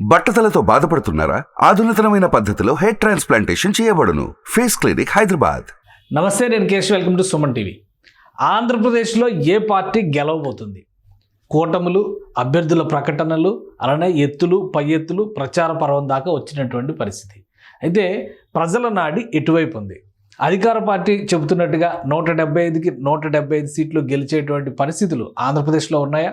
బట్టతలతో బాధపడుతున్నారా? ఆధునితనమైన పద్ధతిలో hair transplantation చేయబడును. Face clinic, Hyderabad. నమస్తే, నేను Keshav. Welcome to Suman TV. ఆంధ్రప్రదేశ్లో ఏ పార్టీ గెలవబోతుంది? కూటములు, అభ్యర్థుల ప్రకటనలు, అలానే ఎత్తులు పై ఎత్తులు ప్రచార పర్వం దాకా వచ్చినటువంటి పరిస్థితి. అయితే ప్రజల నాడి ఎటువైపు ఉంది? అధికార పార్టీ చెబుతున్నట్టుగా 175కి 175 సీట్లు గెలిచేటువంటి పరిస్థితులు ఆంధ్రప్రదేశ్లో ఉన్నాయా?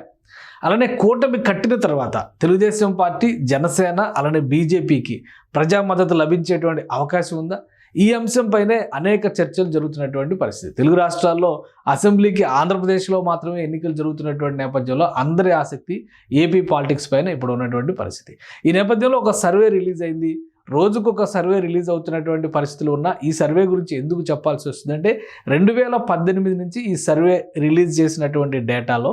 అలానే కూటమి కట్టిన తర్వాత తెలుగుదేశం పార్టీ, జనసేన, అలానే బీజేపీకి ప్రజా మద్దతు లభించేటువంటి అవకాశం ఉందా? ఈ అంశంపైనే అనేక చర్చలు జరుగుతున్నటువంటి పరిస్థితి. తెలుగు రాష్ట్రాల్లో అసెంబ్లీకి ఆంధ్రప్రదేశ్లో మాత్రమే ఎన్నికలు జరుగుతున్నటువంటి నేపథ్యంలో అందరి ఆసక్తి ఏపీ పాలిటిక్స్ పైన ఇప్పుడు ఉన్నటువంటి పరిస్థితి. ఈ నేపథ్యంలో ఒక సర్వే రిలీజ్ అయింది. రోజుకొక సర్వే రిలీజ్ అవుతున్నటువంటి పరిస్థితులు ఉన్న ఈ సర్వే గురించి ఎందుకు చెప్పాల్సి వస్తుందంటే 2018 నుంచి ఈ సర్వే రిలీజ్ చేసినటువంటి డేటాలో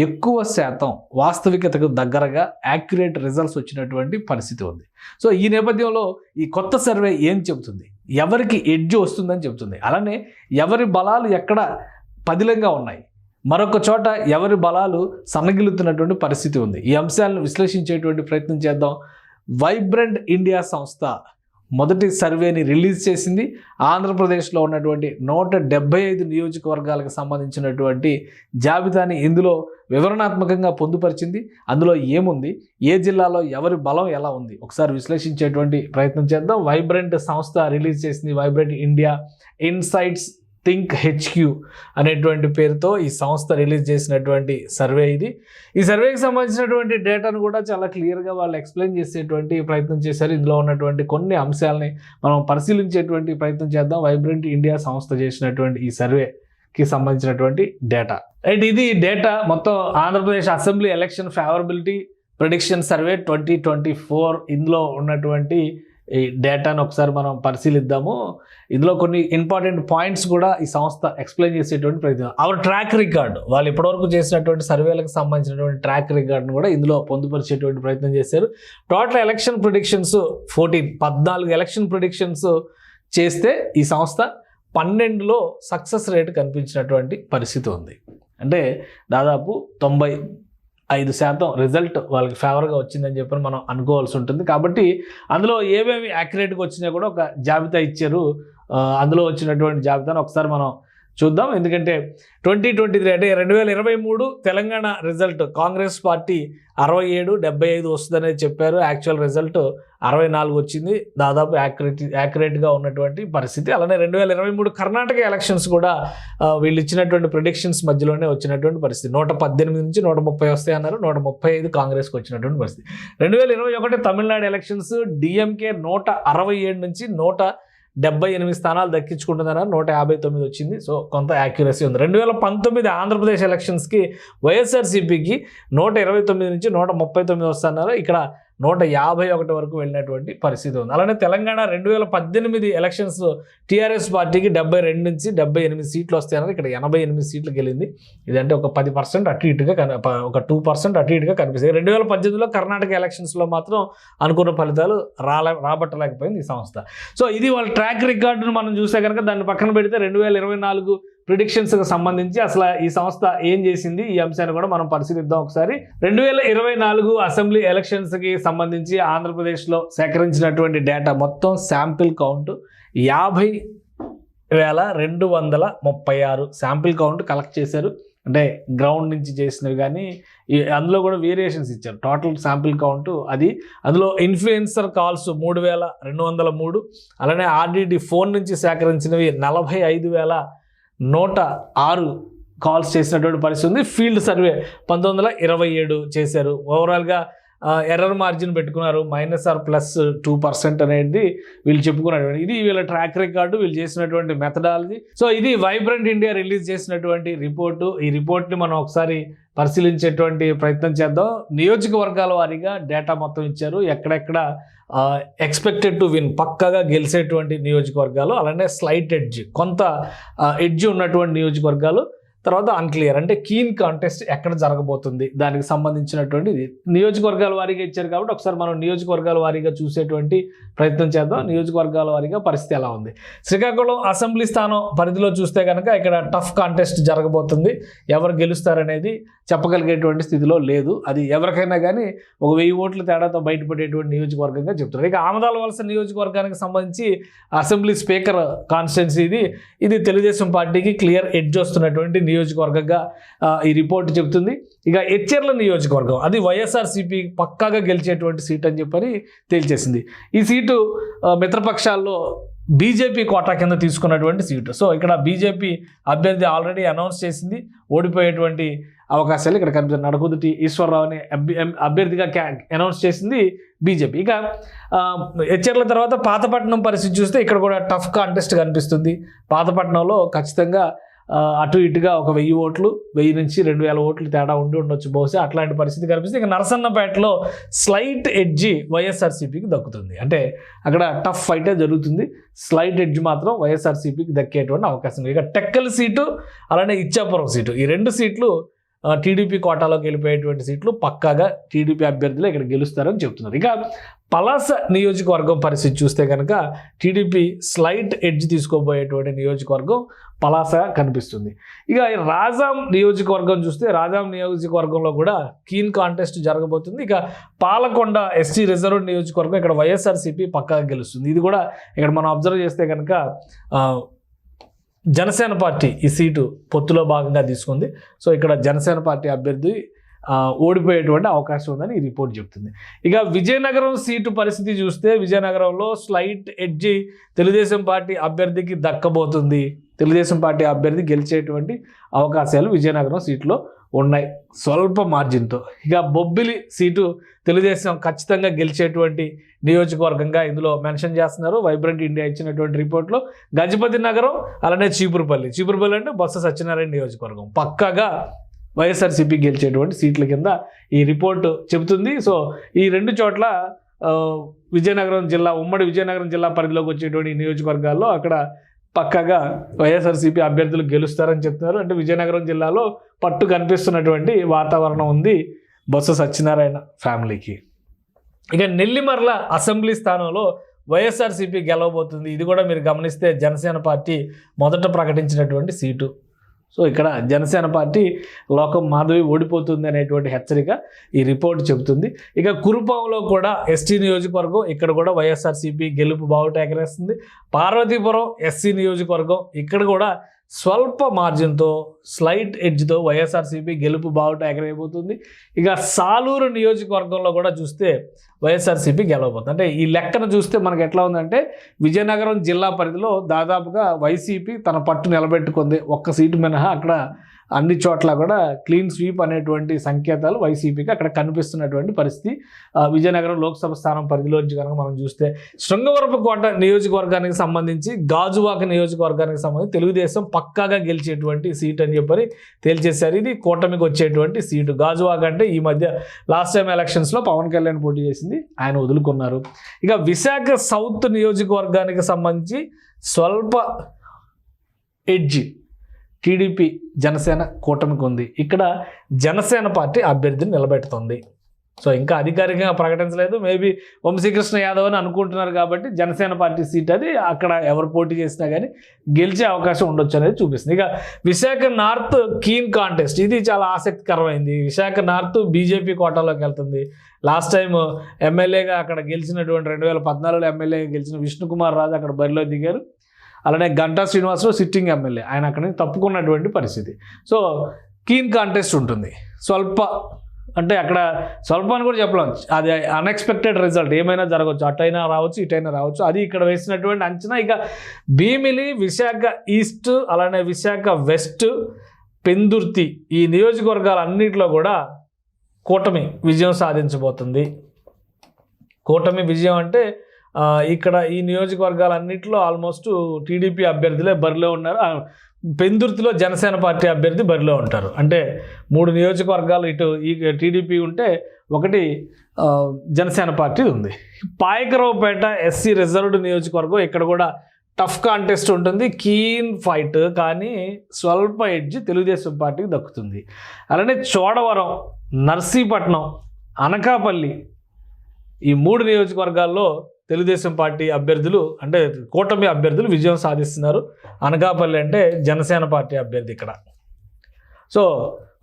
ఎక్కువ శాతం వాస్తవికతకు దగ్గరగా యాక్యురేట్ రిజల్ట్స్ వచ్చినటువంటి పరిస్థితి ఉంది. సో ఈ నేపథ్యంలో ఈ కొత్త సర్వే ఏం చెబుతుంది? ఎవరికి ఎడ్జ్ వస్తుందని చెబుతుంది. అలానే ఎవరి బలాలు ఎక్కడ పదిలంగా ఉన్నాయి, మరొక చోట ఎవరి బలాలు సన్నగిలుతున్నటువంటి పరిస్థితి ఉంది. ఈ అంశాలను విశ్లేషించేటువంటి ప్రయత్నం చేద్దాం. వైబ్రెంట్ ఇండియా సంస్థ మొదటి సర్వేని రిలీజ్ చేసింది. ఆంధ్రప్రదేశ్లో ఉన్నటువంటి 175 నియోజకవర్గాలకు సంబంధించినటువంటి జాబితాని ఇందులో వివరణాత్మకంగా పొందుపరిచింది. అందులో ఏముంది, ఏ జిల్లాలో ఎవరి బలం ఎలా ఉంది, ఒకసారి విశ్లేషించేటువంటి ప్రయత్నం చేద్దాం. వైబ్రెంట్ సంస్థ రిలీజ్ చేసింది. Vibrant India insights think HQ అనేటువంటి పేరుతో ఈ సంస్థ రిలీజ్ చేసినటువంటి సర్వే ఇది. ఈ సర్వేకి సంబంధించినటువంటి డేటాను కూడా చాలా క్లియర్గా వాళ్ళు ఎక్స్ప్లెయిన్ చేసేటువంటి ప్రయత్నం చేశారు. ఇందులో ఉన్నటువంటి కొన్ని అంశాలని మనం పరిశీలించేటువంటి ప్రయత్నం చేద్దాం. వైబ్రెంట్ ఇండియా సంస్థ చేసినటువంటి ఈ సర్వేకి సంబంధించినటువంటి డేటా. రైట్, ఇది డేటా మొత్తం Andhra Pradesh assembly election favourability prediction survey 2024. ఇందులో ఉన్నటువంటి ఈ డేటాను ఒకసారి మనం పరిశీలిద్దాము. ఇందులో కొన్ని ఇంపార్టెంట్ పాయింట్స్ కూడా ఈ సంస్థ ఎక్స్ప్లెయిన్ చేసేటువంటి ప్రయత్నం. అవర్ ట్రాక్ రికార్డు, వాళ్ళు ఇప్పటివరకు చేసినటువంటి సర్వేలకు సంబంధించినటువంటి ట్రాక్ రికార్డును కూడా ఇందులో పొందుపరిచేటువంటి ప్రయత్నం చేశారు. Total election predictions 14 election predictions చేస్తే ఈ సంస్థ 12లో సక్సెస్ రేట్ కనిపించినటువంటి పరిస్థితి ఉంది. అంటే దాదాపు 95% రిజల్ట్ వాళ్ళకి ఫేవర్గా వచ్చిందని చెప్పి మనం అనుకోవాల్సి ఉంటుంది. కాబట్టి అందులో ఏమేమి యాక్యురేట్గా వచ్చినా కూడా ఒక జాబితా ఇచ్చారు. అందులో వచ్చినటువంటి జాబితాను ఒకసారి మనం చూద్దాం. ఎందుకంటే 2023 అంటే 2023 తెలంగాణ రిజల్ట్ కాంగ్రెస్ పార్టీ 67-75 వస్తుందనేది చెప్పారు. యాక్చువల్ రిజల్ట్ 64 వచ్చింది. దాదాపు యాక్యురేట్గా ఉన్నటువంటి పరిస్థితి. అలానే 2023 కర్ణాటక ఎలక్షన్స్ కూడా వీళ్ళు ఇచ్చినటువంటి ప్రిడిక్షన్స్ మధ్యలోనే వచ్చినటువంటి పరిస్థితి. 118 నుంచి 130 వస్తాయి అన్నారు. 135 కాంగ్రెస్కి వచ్చినటువంటి పరిస్థితి. 2021 తమిళనాడు ఎలక్షన్స్ డిఎంకే 167 నుంచి 178 స్థానాలు దక్కించుకుంటుందన్నారు. 159 వచ్చింది. సో కొంత యాక్యురసీ ఉంది. 2019 ఆంధ్రప్రదేశ్ ఎలక్షన్స్కి వైఎస్ఆర్సీపీకి 129 నుంచి 139 వస్తున్నారు. ఇక్కడ 151 వరకు వెళ్ళినటువంటి పరిస్థితి ఉంది. అలానే తెలంగాణ 2018 ఎలక్షన్స్ టీఆర్ఎస్ పార్టీకి 72 నుంచి 78 సీట్లు వస్తాయన్నారు. ఇక్కడ 88 సీట్లు గెలింది. ఇదంటే ఒక 10% అటు ఇటుగా ఒక 2% అటు ఇటుగా కనిపిస్తుంది. 2018లో కర్ణాటక ఎలక్షన్స్లో మాత్రం అనుకున్న ఫలితాలు రాబట్టలేకపోయింది ఈ సంస్థ. సో ఇది వాళ్ళ ట్రాక్ రికార్డును మనం చూస్తే కనుక దాన్ని పక్కన పెడితే 2024 ప్రిడిక్షన్స్కి సంబంధించి అసలు ఈ సంస్థ ఏం చేసింది, ఈ అంశాన్ని కూడా మనం పరిశీలిద్దాం ఒకసారి. 2024 అసెంబ్లీ ఎలక్షన్స్కి సంబంధించి ఆంధ్రప్రదేశ్లో సేకరించినటువంటి డేటా మొత్తం sample count 50,236 sample count collect చేశారు. అంటే గ్రౌండ్ నుంచి చేసినవి కానీ అందులో కూడా వేరియేషన్స్ ఇచ్చారు. టోటల్ శాంపిల్ కౌంట్ అది. అందులో ఇన్ఫ్లుయెన్సర్ కాల్స్ 3,203, అలానే ఆర్డీడీ ఫోన్ నుంచి సేకరించినవి 45,106 కాల్స్ చేసినటువంటి పరిస్థితి ఉంది. ఫీల్డ్ సర్వే 1927 చేశారు. ఓవరాల్గా ఎర్రర్ మార్జిన్ పెట్టుకున్నారు, -+2% అనేది వీళ్ళు చెప్పుకున్నటువంటి. ఇది వీళ్ళ ట్రాక్ రికార్డు, వీళ్ళు చేసినటువంటి మెథడాలజీ. సో ఇది వైబ్రెంట్ ఇండియా రిలీజ్ చేసినటువంటి రిపోర్టు. ఈ రిపోర్ట్ని మనం ఒకసారి పరిశీలించేటువంటి ప్రయత్నం చేద్దాం. నియోజకవర్గాల వారీగా డేటా మొత్తం ఇచ్చారు. ఎక్కడెక్కడ ఎక్స్పెక్టెడ్ టు విన్, పక్కగా గెలిచేటువంటి నియోజకవర్గాలు, అలానే స్లైట్ ఎడ్జ్, కొంత ఎడ్జ్ ఉన్నటువంటి నియోజకవర్గాలు, తర్వాత అన్క్లియర్, అంటే కీన్ కాంటెస్ట్ ఎక్కడ జరగబోతుంది దానికి సంబంధించినటువంటి నియోజకవర్గాల వారీగా ఇచ్చారు కాబట్టి ఒకసారి మనం నియోజకవర్గాల వారీగా చూసేటువంటి ప్రయత్నం చేద్దాం. నియోజకవర్గాల వారీగా పరిస్థితి ఎలా ఉంది? శ్రీకాకుళం అసెంబ్లీ స్థానం పరిధిలో చూస్తే కనుక ఇక్కడ టఫ్ కాంటెస్ట్ జరగబోతుంది. ఎవరు గెలుస్తారనేది చెప్పగలిగేటువంటి స్థితిలో లేదు. అది ఎవరికైనా కానీ ఒక 1000 ఓట్ల తేడాతో బయటపడేటువంటి నియోజకవర్గంగా చెప్తున్నారు. ఇక ఆమదాల వలస నియోజకవర్గానికి సంబంధించి అసెంబ్లీ స్పీకర్ కాన్స్టిట్యున్సీ ఇది తెలుగుదేశం పార్టీకి క్లియర్ ఎడ్జ్ వస్తున్నటువంటి నియోజకవర్గంగా ఈ రిపోర్ట్ చెబుతుంది. ఇక ఎచ్చెర్ల నియోజకవర్గం అది వైఎస్ఆర్సీపీ పక్కాగా గెలిచేటువంటి సీట్ అని చెప్పని తేల్చేసింది. ఈ సీటు మిత్రపక్షాల్లో బీజేపీ కోటా కింద తీసుకున్నటువంటి సీటు. సో ఇక్కడ బీజేపీ అభ్యర్థి ఆల్రెడీ అనౌన్స్ చేసింది. ఓడిపోయేటువంటి అవకాశాలు ఇక్కడ కనిపిస్తుంది. నడకుదుటి ఈశ్వరరావుని అభ్యర్థిగా అనౌన్స్ చేసింది బీజేపీ. ఇక ఎచ్చెర్ల తర్వాత పాతపట్నం పరిస్థితి చూస్తే ఇక్కడ కూడా టఫ్ కాంటెస్ట్ కనిపిస్తుంది. పాతపట్నంలో ఖచ్చితంగా అటు ఇటుగా ఒక 1000 ఓట్లు, 1000 నుంచి 2000 ఓట్లు తేడా ఉండొచ్చు బహుశా. అట్లాంటి పరిస్థితి కనిపిస్తుంది. ఇక నరసన్నపేటలో స్లైట్ ఎడ్జి వైఎస్ఆర్సీపీకి దక్కుతుంది. అంటే అక్కడ టఫ్ ఫైటే జరుగుతుంది. స్లైట్ ఎడ్జ్ మాత్రం వైఎస్ఆర్సీపీకి దక్కేటువంటి అవకాశం ఉంది. ఇక టెక్కల్ సీటు అలానే ఇచ్చాపురం సీటు, ఈ 2 సీట్లు టీడీపీ కోటాలోకి వెళ్ళిపోయేటువంటి సీట్లు పక్కాగా టీడీపీ అభ్యర్థులు ఇక్కడ గెలుస్తారని చెప్తున్నారు. ఇక పలాస నియోజకవర్గం పరిస్థితి చూస్తే కనుక టీడీపీ స్లైట్ ఎడ్జ్ తీసుకోబోయేటువంటి నియోజకవర్గం పలాస కనిపిస్తుంది. ఇక రాజాం నియోజకవర్గం చూస్తే రాజాం నియోజకవర్గంలో కూడా కీన్ కాంటెస్ట్ జరగబోతుంది. ఇక పాలకొండ ఎస్టీ రిజర్వ్డ్ నియోజకవర్గం ఇక్కడ వైఎస్ఆర్సీపీ పక్కాగా గెలుస్తుంది. ఇది కూడా ఇక్కడ మనం అబ్జర్వ్ చేస్తే కనుక జనసేన పార్టీ ఈ సీటు పొత్తులో భాగంగా తీసుకుంది. సో ఇక్కడ జనసేన పార్టీ అభ్యర్థి ఓడిపోయేటువంటి అవకాశం ఉందని ఈ రిపోర్ట్ చెప్తుంది. ఇక విజయనగరం సీటు పరిస్థితి చూస్తే విజయనగరంలో స్లైట్ ఎడ్జి తెలుగుదేశం పార్టీ అభ్యర్థికి దక్కబోతుంది. తెలుగుదేశం పార్టీ అభ్యర్థి గెలిచేటువంటి అవకాశాలు విజయనగరం సీట్లో ఉన్నాయి స్వల్ప మార్జిన్తో. ఇక బొబ్బిలి సీటు తెలుగుదేశం ఖచ్చితంగా గెలిచేటువంటి నియోజకవర్గంగా ఇందులో మెన్షన్ చేస్తున్నారు వైబ్రెంట్ ఇండియా ఇచ్చినటువంటి రిపోర్ట్లో. గజపతి నగరం అలానే చీపురుపల్లి అంటే బొత్స సత్యనారాయణ నియోజకవర్గం పక్కాగా వైఎస్ఆర్సీపీ గెలిచేటువంటి సీట్ల కింద ఈ రిపోర్టు చెబుతుంది. సో ఈ 2 చోట్ల విజయనగరం జిల్లా, ఉమ్మడి విజయనగరం జిల్లా పరిధిలోకి వచ్చేటువంటి నియోజకవర్గాల్లో అక్కడ పక్కాగా వైఎస్ఆర్సీపీ అభ్యర్థులు గెలుస్తారని చెప్తున్నారు. అంటే విజయనగరం జిల్లాలో పట్టు కనిపిస్తున్నటువంటి వాతావరణం ఉంది బొత్స సత్యనారాయణ ఫ్యామిలీకి. ఇక నెల్లిమర్ల అసెంబ్లీ స్థానంలో వైఎస్ఆర్సీపీ గెలవబోతుంది. ఇది కూడా మీరు గమనిస్తే జనసేన పార్టీ మొదట ప్రకటించినటువంటి సీటు. సో ఇక్కడ జనసేన పార్టీ లోకం మాధవి ఓడిపోతుంది అనేటువంటి హెచ్చరిక ఈ రిపోర్ట్ చెబుతుంది. ఇక కురుపాంలో కూడా ఎస్టీ నియోజకవర్గం, ఇక్కడ కూడా వైఎస్ఆర్సీపీ గెలుపు బావుట ఎగరేస్తుంది. పార్వతీపురం ఎస్సీ నియోజకవర్గం, ఇక్కడ కూడా స్వల్ప మార్జిన్తో స్లైట్ ఎడ్జ్తో వైఎస్ఆర్సీపీ గెలుపు బావుట ఎగరేయబోతుంది. ఇక సాలూరు నియోజకవర్గంలో కూడా చూస్తే వైఎస్ఆర్సీపీ గెలవబోతుంది. అంటే ఈ లెక్కన చూస్తే మనకు ఎట్లా ఉందంటే విజయనగరం జిల్లా పరిధిలో దాదాపుగా వైసీపీ తన పట్టు నిలబెట్టుకుంది. ఒక్క సీటు మినహా అక్కడ అన్ని చోట్ల కూడా క్లీన్ స్వీప్ అనేటువంటి సంకేతాలు వైసీపీకి అక్కడ కనిపిస్తున్నటువంటి పరిస్థితి. విజయనగరం లోక్సభ స్థానం పరిధిలోంచి కనుక మనం చూస్తే శృంగవరపుకోట నియోజకవర్గానికి సంబంధించి, గాజువాక నియోజకవర్గానికి సంబంధించి తెలుగుదేశం పక్కాగా గెలిచేటువంటి సీట్ అని చెప్పని తేల్చేశారు. ఇది కూటమికి వచ్చేటువంటి సీటు. గాజువాక అంటే ఈ మధ్య లాస్ట్ టైం ఎలక్షన్స్లో పవన్ కళ్యాణ్ పోటీ చేసింది, ఆయన వదులుకున్నారు. ఇక విశాఖ సౌత్ నియోజకవర్గానికి సంబంధించి స్వల్ప ఎడ్జ్ టీడీపీ జనసేన కూటమికి ఉంది. ఇక్కడ జనసేన పార్టీ అభ్యర్థిని నిలబెడుతుంది. సో ఇంకా అధికారికంగా ప్రకటించలేదు. మేబీ వంశీకృష్ణ యాదవ్ అని అనుకుంటున్నారు కాబట్టి జనసేన పార్టీ సీట్ అది అక్కడ ఎవరు పోటీ చేసినా కానీ గెలిచే అవకాశం ఉండొచ్చు అనేది చూపిస్తుంది. ఇక విశాఖ నార్త్ కీన్ కాంటెస్ట్, ఇది చాలా ఆసక్తికరమైంది. విశాఖ నార్త్ బీజేపీ కోటాలోకి వెళ్తుంది. లాస్ట్ టైం ఎమ్మెల్యేగా అక్కడ గెలిచినటువంటి 2014లో ఎమ్మెల్యేగా గెలిచిన విష్ణుకుమార్ రాజు అక్కడ బరిలో దిగారు. అలానే గంటా శ్రీనివాసరావు సిట్టింగ్ ఎమ్మెల్యే, ఆయన అక్కడి నుంచి తప్పుకున్నటువంటి పరిస్థితి. సో కీన్ కాంటెస్ట్ ఉంటుంది. స్వల్ప అంటే అక్కడ స్వల్ప అని కూడా చెప్పలేం, అది అన్ఎక్స్పెక్టెడ్ రిజల్ట్ ఏమైనా జరగవచ్చు, అటైనా రావచ్చు ఇటైనా రావచ్చు, అది ఇక్కడ వేసినటువంటి అంచనా. ఇక భీమిలి, విశాఖ ఈస్ట్ అలానే విశాఖ వెస్ట్, పెందుర్తి ఈ నియోజకవర్గాలన్నింటిలో కూడా కూటమి విజయం సాధించబోతుంది. కూటమి విజయం అంటే ఇక్కడ ఈ నియోజకవర్గాలన్నింటిలో ఆల్మోస్ట్ టీడీపీ అభ్యర్థులే బరిలో ఉన్నారు. పెందుర్తిలో జనసేన పార్టీ అభ్యర్థి బరిలో ఉంటారు. అంటే 3 నియోజకవర్గాలు ఇటు ఈ టీడీపీ ఉంటే ఒకటి జనసేన పార్టీ ఉంది. పాయకరావుపేట ఎస్సీ రిజర్వ్డ్ నియోజకవర్గం, ఇక్కడ కూడా టఫ్ కాంటెస్ట్ ఉంటుంది, కీన్ ఫైట్, కానీ స్వల్ప ఎడ్జ్ తెలుగుదేశం పార్టీకి దక్కుతుంది. అలానే చోడవరం, నర్సీపట్నం, అనకాపల్లి ఈ 3 నియోజకవర్గాల్లో తెలుగుదేశం పార్టీ అభ్యర్థులు అంటే కూటమి అభ్యర్థులు విజయం సాధిస్తున్నారు. అనకాపల్లి అంటే జనసేన పార్టీ అభ్యర్థి ఇక్కడ. సో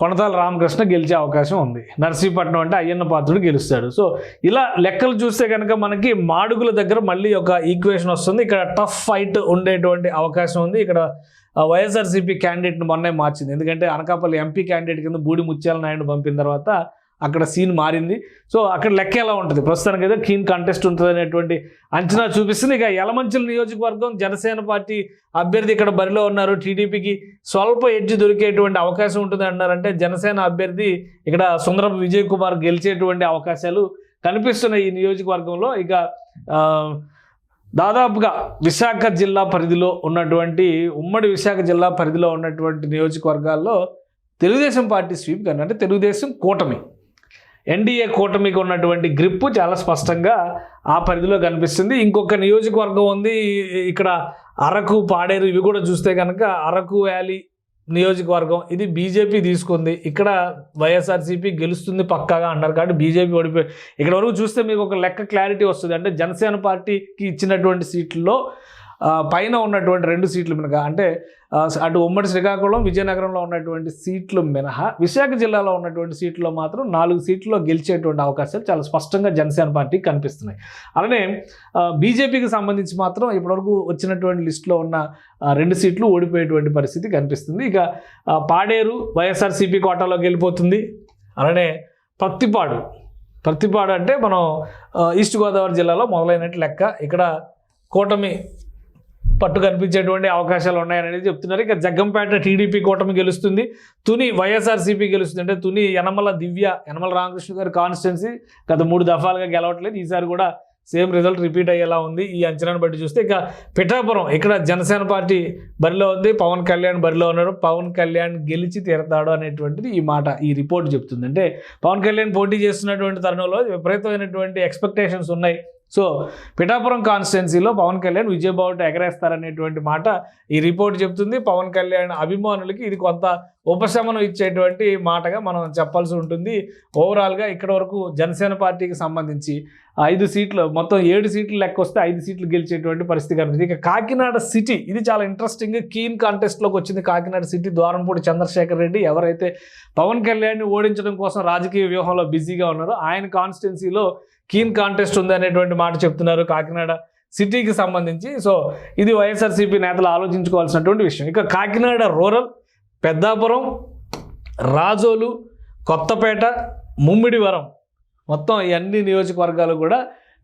కొనతాల రామకృష్ణ గెలిచే అవకాశం ఉంది. నర్సీపట్నం అంటే అయ్యన్న పాత్రుడు గెలుస్తాడు. సో ఇలా లెక్కలు చూస్తే కనుక మనకి మాడుగుల దగ్గర మళ్ళీ ఒక ఈక్వేషన్ వస్తుంది. ఇక్కడ టఫ్ ఫైట్ ఉండేటువంటి అవకాశం ఉంది. ఇక్కడ వైఎస్ఆర్సీపీ క్యాండిడేట్ని మొన్నే మార్చింది. ఎందుకంటే అనకాపల్లి ఎంపీ క్యాండిడేట్ కింద బూడి ముత్యాల నాయుడు పంపిన తర్వాత అక్కడ సీన్ మారింది. సో అక్కడ లెక్క ఎలా ఉంటుంది, ప్రస్తుతానికి అయితే కీన్ కంటెస్ట్ ఉంటుంది అనేటువంటి అంచనా చూపిస్తుంది. ఇక యలమంచిలి నియోజకవర్గం జనసేన పార్టీ అభ్యర్థి ఇక్కడ బరిలో ఉన్నారు. టీడీపీకి స్వల్ప ఎడ్జ్ దొరికేటువంటి అవకాశం ఉంటుంది అన్నారంటే జనసేన అభ్యర్థి ఇక్కడ సుందరపు విజయ్ కుమార్ గెలిచేటువంటి అవకాశాలు కనిపిస్తున్నాయి ఈ నియోజకవర్గంలో. ఇక దాదాపుగా విశాఖ జిల్లా పరిధిలో ఉన్నటువంటి ఉమ్మడి విశాఖ జిల్లా పరిధిలో ఉన్నటువంటి నియోజకవర్గాల్లో తెలుగుదేశం పార్టీ స్వీప్ కానీ అంటే తెలుగుదేశం కూటమి ఎన్డీఏ కూటమికి ఉన్నటువంటి గ్రిప్పు చాలా స్పష్టంగా ఆ పరిధిలో కనిపిస్తుంది. ఇంకొక నియోజకవర్గం ఉంది ఇక్కడ అరకు, పాడేరు, ఇవి కూడా చూస్తే కనుక అరకు వ్యాలీ నియోజకవర్గం ఇది బీజేపీ తీసుకుంది. ఇక్కడ వైఎస్ఆర్సీపీ గెలుస్తుంది పక్కాగా అంటారు కాబట్టి బీజేపీ ఓడిపోయి ఇక్కడ వరకు చూస్తే మీకు ఒక లెక్క క్లారిటీ వస్తుంది. అంటే జనసేన పార్టీకి ఇచ్చినటువంటి సీట్లలో పైన ఉన్నటువంటి 2 సీట్లు మినహా అంటే అటు ఉమ్మడి శ్రీకాకుళం, విజయనగరంలో ఉన్నటువంటి సీట్లు మినహా విశాఖ జిల్లాలో ఉన్నటువంటి సీట్లో మాత్రం 4 సీట్లలో గెలిచేటువంటి అవకాశాలు చాలా స్పష్టంగా జనసేన పార్టీకి కనిపిస్తున్నాయి. అలానే బీజేపీకి సంబంధించి మాత్రం ఇప్పటివరకు వచ్చినటువంటి లిస్టులో ఉన్న 2 సీట్లు ఓడిపోయేటువంటి పరిస్థితి కనిపిస్తుంది. ఇక పాడేరు వైఎస్ఆర్సీపీ కోటాలోకి వెళ్ళిపోతుంది. అలానే ప్రత్తిపాడు అంటే మనం ఈస్ట్ గోదావరి జిల్లాలో మొదలైనట్టు లెక్క. ఇక్కడ కూటమి పట్టు కనిపించేటువంటి అవకాశాలు ఉన్నాయనేది చెప్తున్నారు. ఇక జగ్గంపేట టీడీపీ కూటమి గెలుస్తుంది. తుని వైఎస్ఆర్సీపీ గెలుస్తుంది. అంటే తుని యనమల రామకృష్ణ గారి కాన్స్టిట్యున్సీ గత 3 దఫాలుగా గెలవట్లేదు. ఈసారి కూడా సేమ్ రిజల్ట్ రిపీట్ అయ్యేలా ఉంది ఈ అంచనాను బట్టి చూస్తే. ఇక పిఠాపురం ఇక్కడ జనసేన పార్టీ బరిలో ఉంది, పవన్ కళ్యాణ్ బరిలో ఉన్నారు. పవన్ కళ్యాణ్ గెలిచి తీరతాడు అనేటువంటిది ఈ రిపోర్ట్ చెప్తుంది. అంటే పవన్ కళ్యాణ్ పోటీ చేస్తున్నటువంటి తరుణంలో విపరీతమైనటువంటి ఎక్స్పెక్టేషన్స్ ఉన్నాయి. సో పిఠాపురం కాన్స్టిట్యున్సీలో పవన్ కళ్యాణ్ విజయబావుట ఎగరేస్తారనేటువంటి మాట ఈ రిపోర్ట్ చెప్తుంది. పవన్ కళ్యాణ్ అభిమానులకి ఇది కొంత ఉపశమనం ఇచ్చేటువంటి మాటగా మనం చెప్పాల్సి ఉంటుంది. ఓవరాల్గా ఇక్కడ వరకు జనసేన పార్టీకి సంబంధించి 5 సీట్లు, మొత్తం 7 సీట్లు లెక్క వస్తే 5 సీట్లు గెలిచేటువంటి పరిస్థితి కనిపిస్తుంది. ఇక కాకినాడ సిటీ ఇది చాలా ఇంట్రెస్టింగ్ కీన్ కాంటెస్ట్లోకి వచ్చింది. కాకినాడ సిటీ ద్వారంపూడి చంద్రశేఖర్ రెడ్డి ఎవరైతే పవన్ కళ్యాణ్ని ఓడించడం కోసం రాజకీయ వ్యూహంలో బిజీగా ఉన్నారో ఆయన కాన్స్టిట్యున్సీలో కీన్ కాంటెస్ట్ ఉంది అనేటువంటి మాట చెప్తున్నారు కాకినాడ సిటీకి సంబంధించి. సో ఇది వైఎస్ఆర్సీపీ నేతలు ఆలోచించుకోవాల్సినటువంటి విషయం. ఇక కాకినాడ రూరల్, పెద్దాపురం, రాజోలు, కొత్తపేట, ముమ్మిడివరం మొత్తం ఈ అన్ని నియోజకవర్గాలు కూడా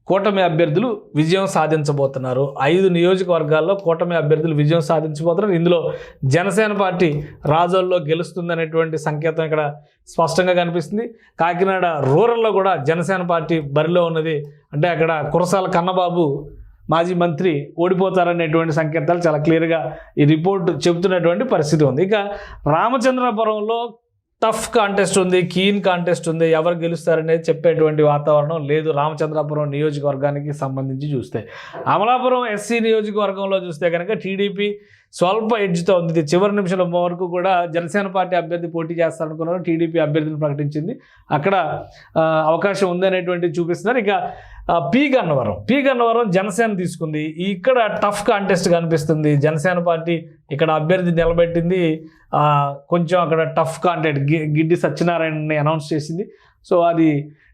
కూటమి అభ్యర్థులు విజయం సాధించబోతున్నారు. 5 నియోజకవర్గాల్లో కూటమి అభ్యర్థులు విజయం సాధించబోతున్నారు. ఇందులో జనసేన పార్టీ రాజోల్లో గెలుస్తుందనేటువంటి సంకేతం ఇక్కడ స్పష్టంగా కనిపిస్తుంది. కాకినాడ రూరల్లో కూడా జనసేన పార్టీ బరిలో ఉన్నది. అంటే అక్కడ కురసాల కన్నబాబు మాజీ మంత్రి ఓడిపోతారనేటువంటి సంకేతాలు చాలా క్లియర్గా ఈ రిపోర్ట్ చెబుతున్నటువంటి పరిస్థితి ఉంది. ఇక రామచంద్రపురంలో టఫ్ కాంటెస్ట్ ఉంది, కీన్ కాంటెస్ట్ ఉంది. ఎవరు గెలుస్తారనేది చెప్పేటువంటి వాతావరణం లేదు రామచంద్రపురం నియోజకవర్గానికి సంబంధించి చూస్తే. అమలాపురం ఎస్సీ నియోజకవర్గంలో చూస్తే కనుక టీడీపీ స్వల్ప ఎడ్జ్తో ఉంది. ఇది చివరి నిమిషం వరకు కూడా జనసేన పార్టీ అభ్యర్థి పోటీ చేస్తారనుకున్నారు. టీడీపీ అభ్యర్థిని ప్రకటించింది. అక్కడ అవకాశం ఉందనేటువంటిది చూపిస్తున్నారు. ఇక పి గన్నవరం జనసేన తీసుకుంది. ఇక్కడ టఫ్ కాంటెస్ట్ కనిపిస్తుంది. జనసేన పార్టీ ఇక్కడ అభ్యర్థి నిలబెట్టింది. కొంచెం అక్కడ టఫ్ కాంటెస్ట్ గిడ్డి సత్యనారాయణని అనౌన్స్ చేసింది. సో అది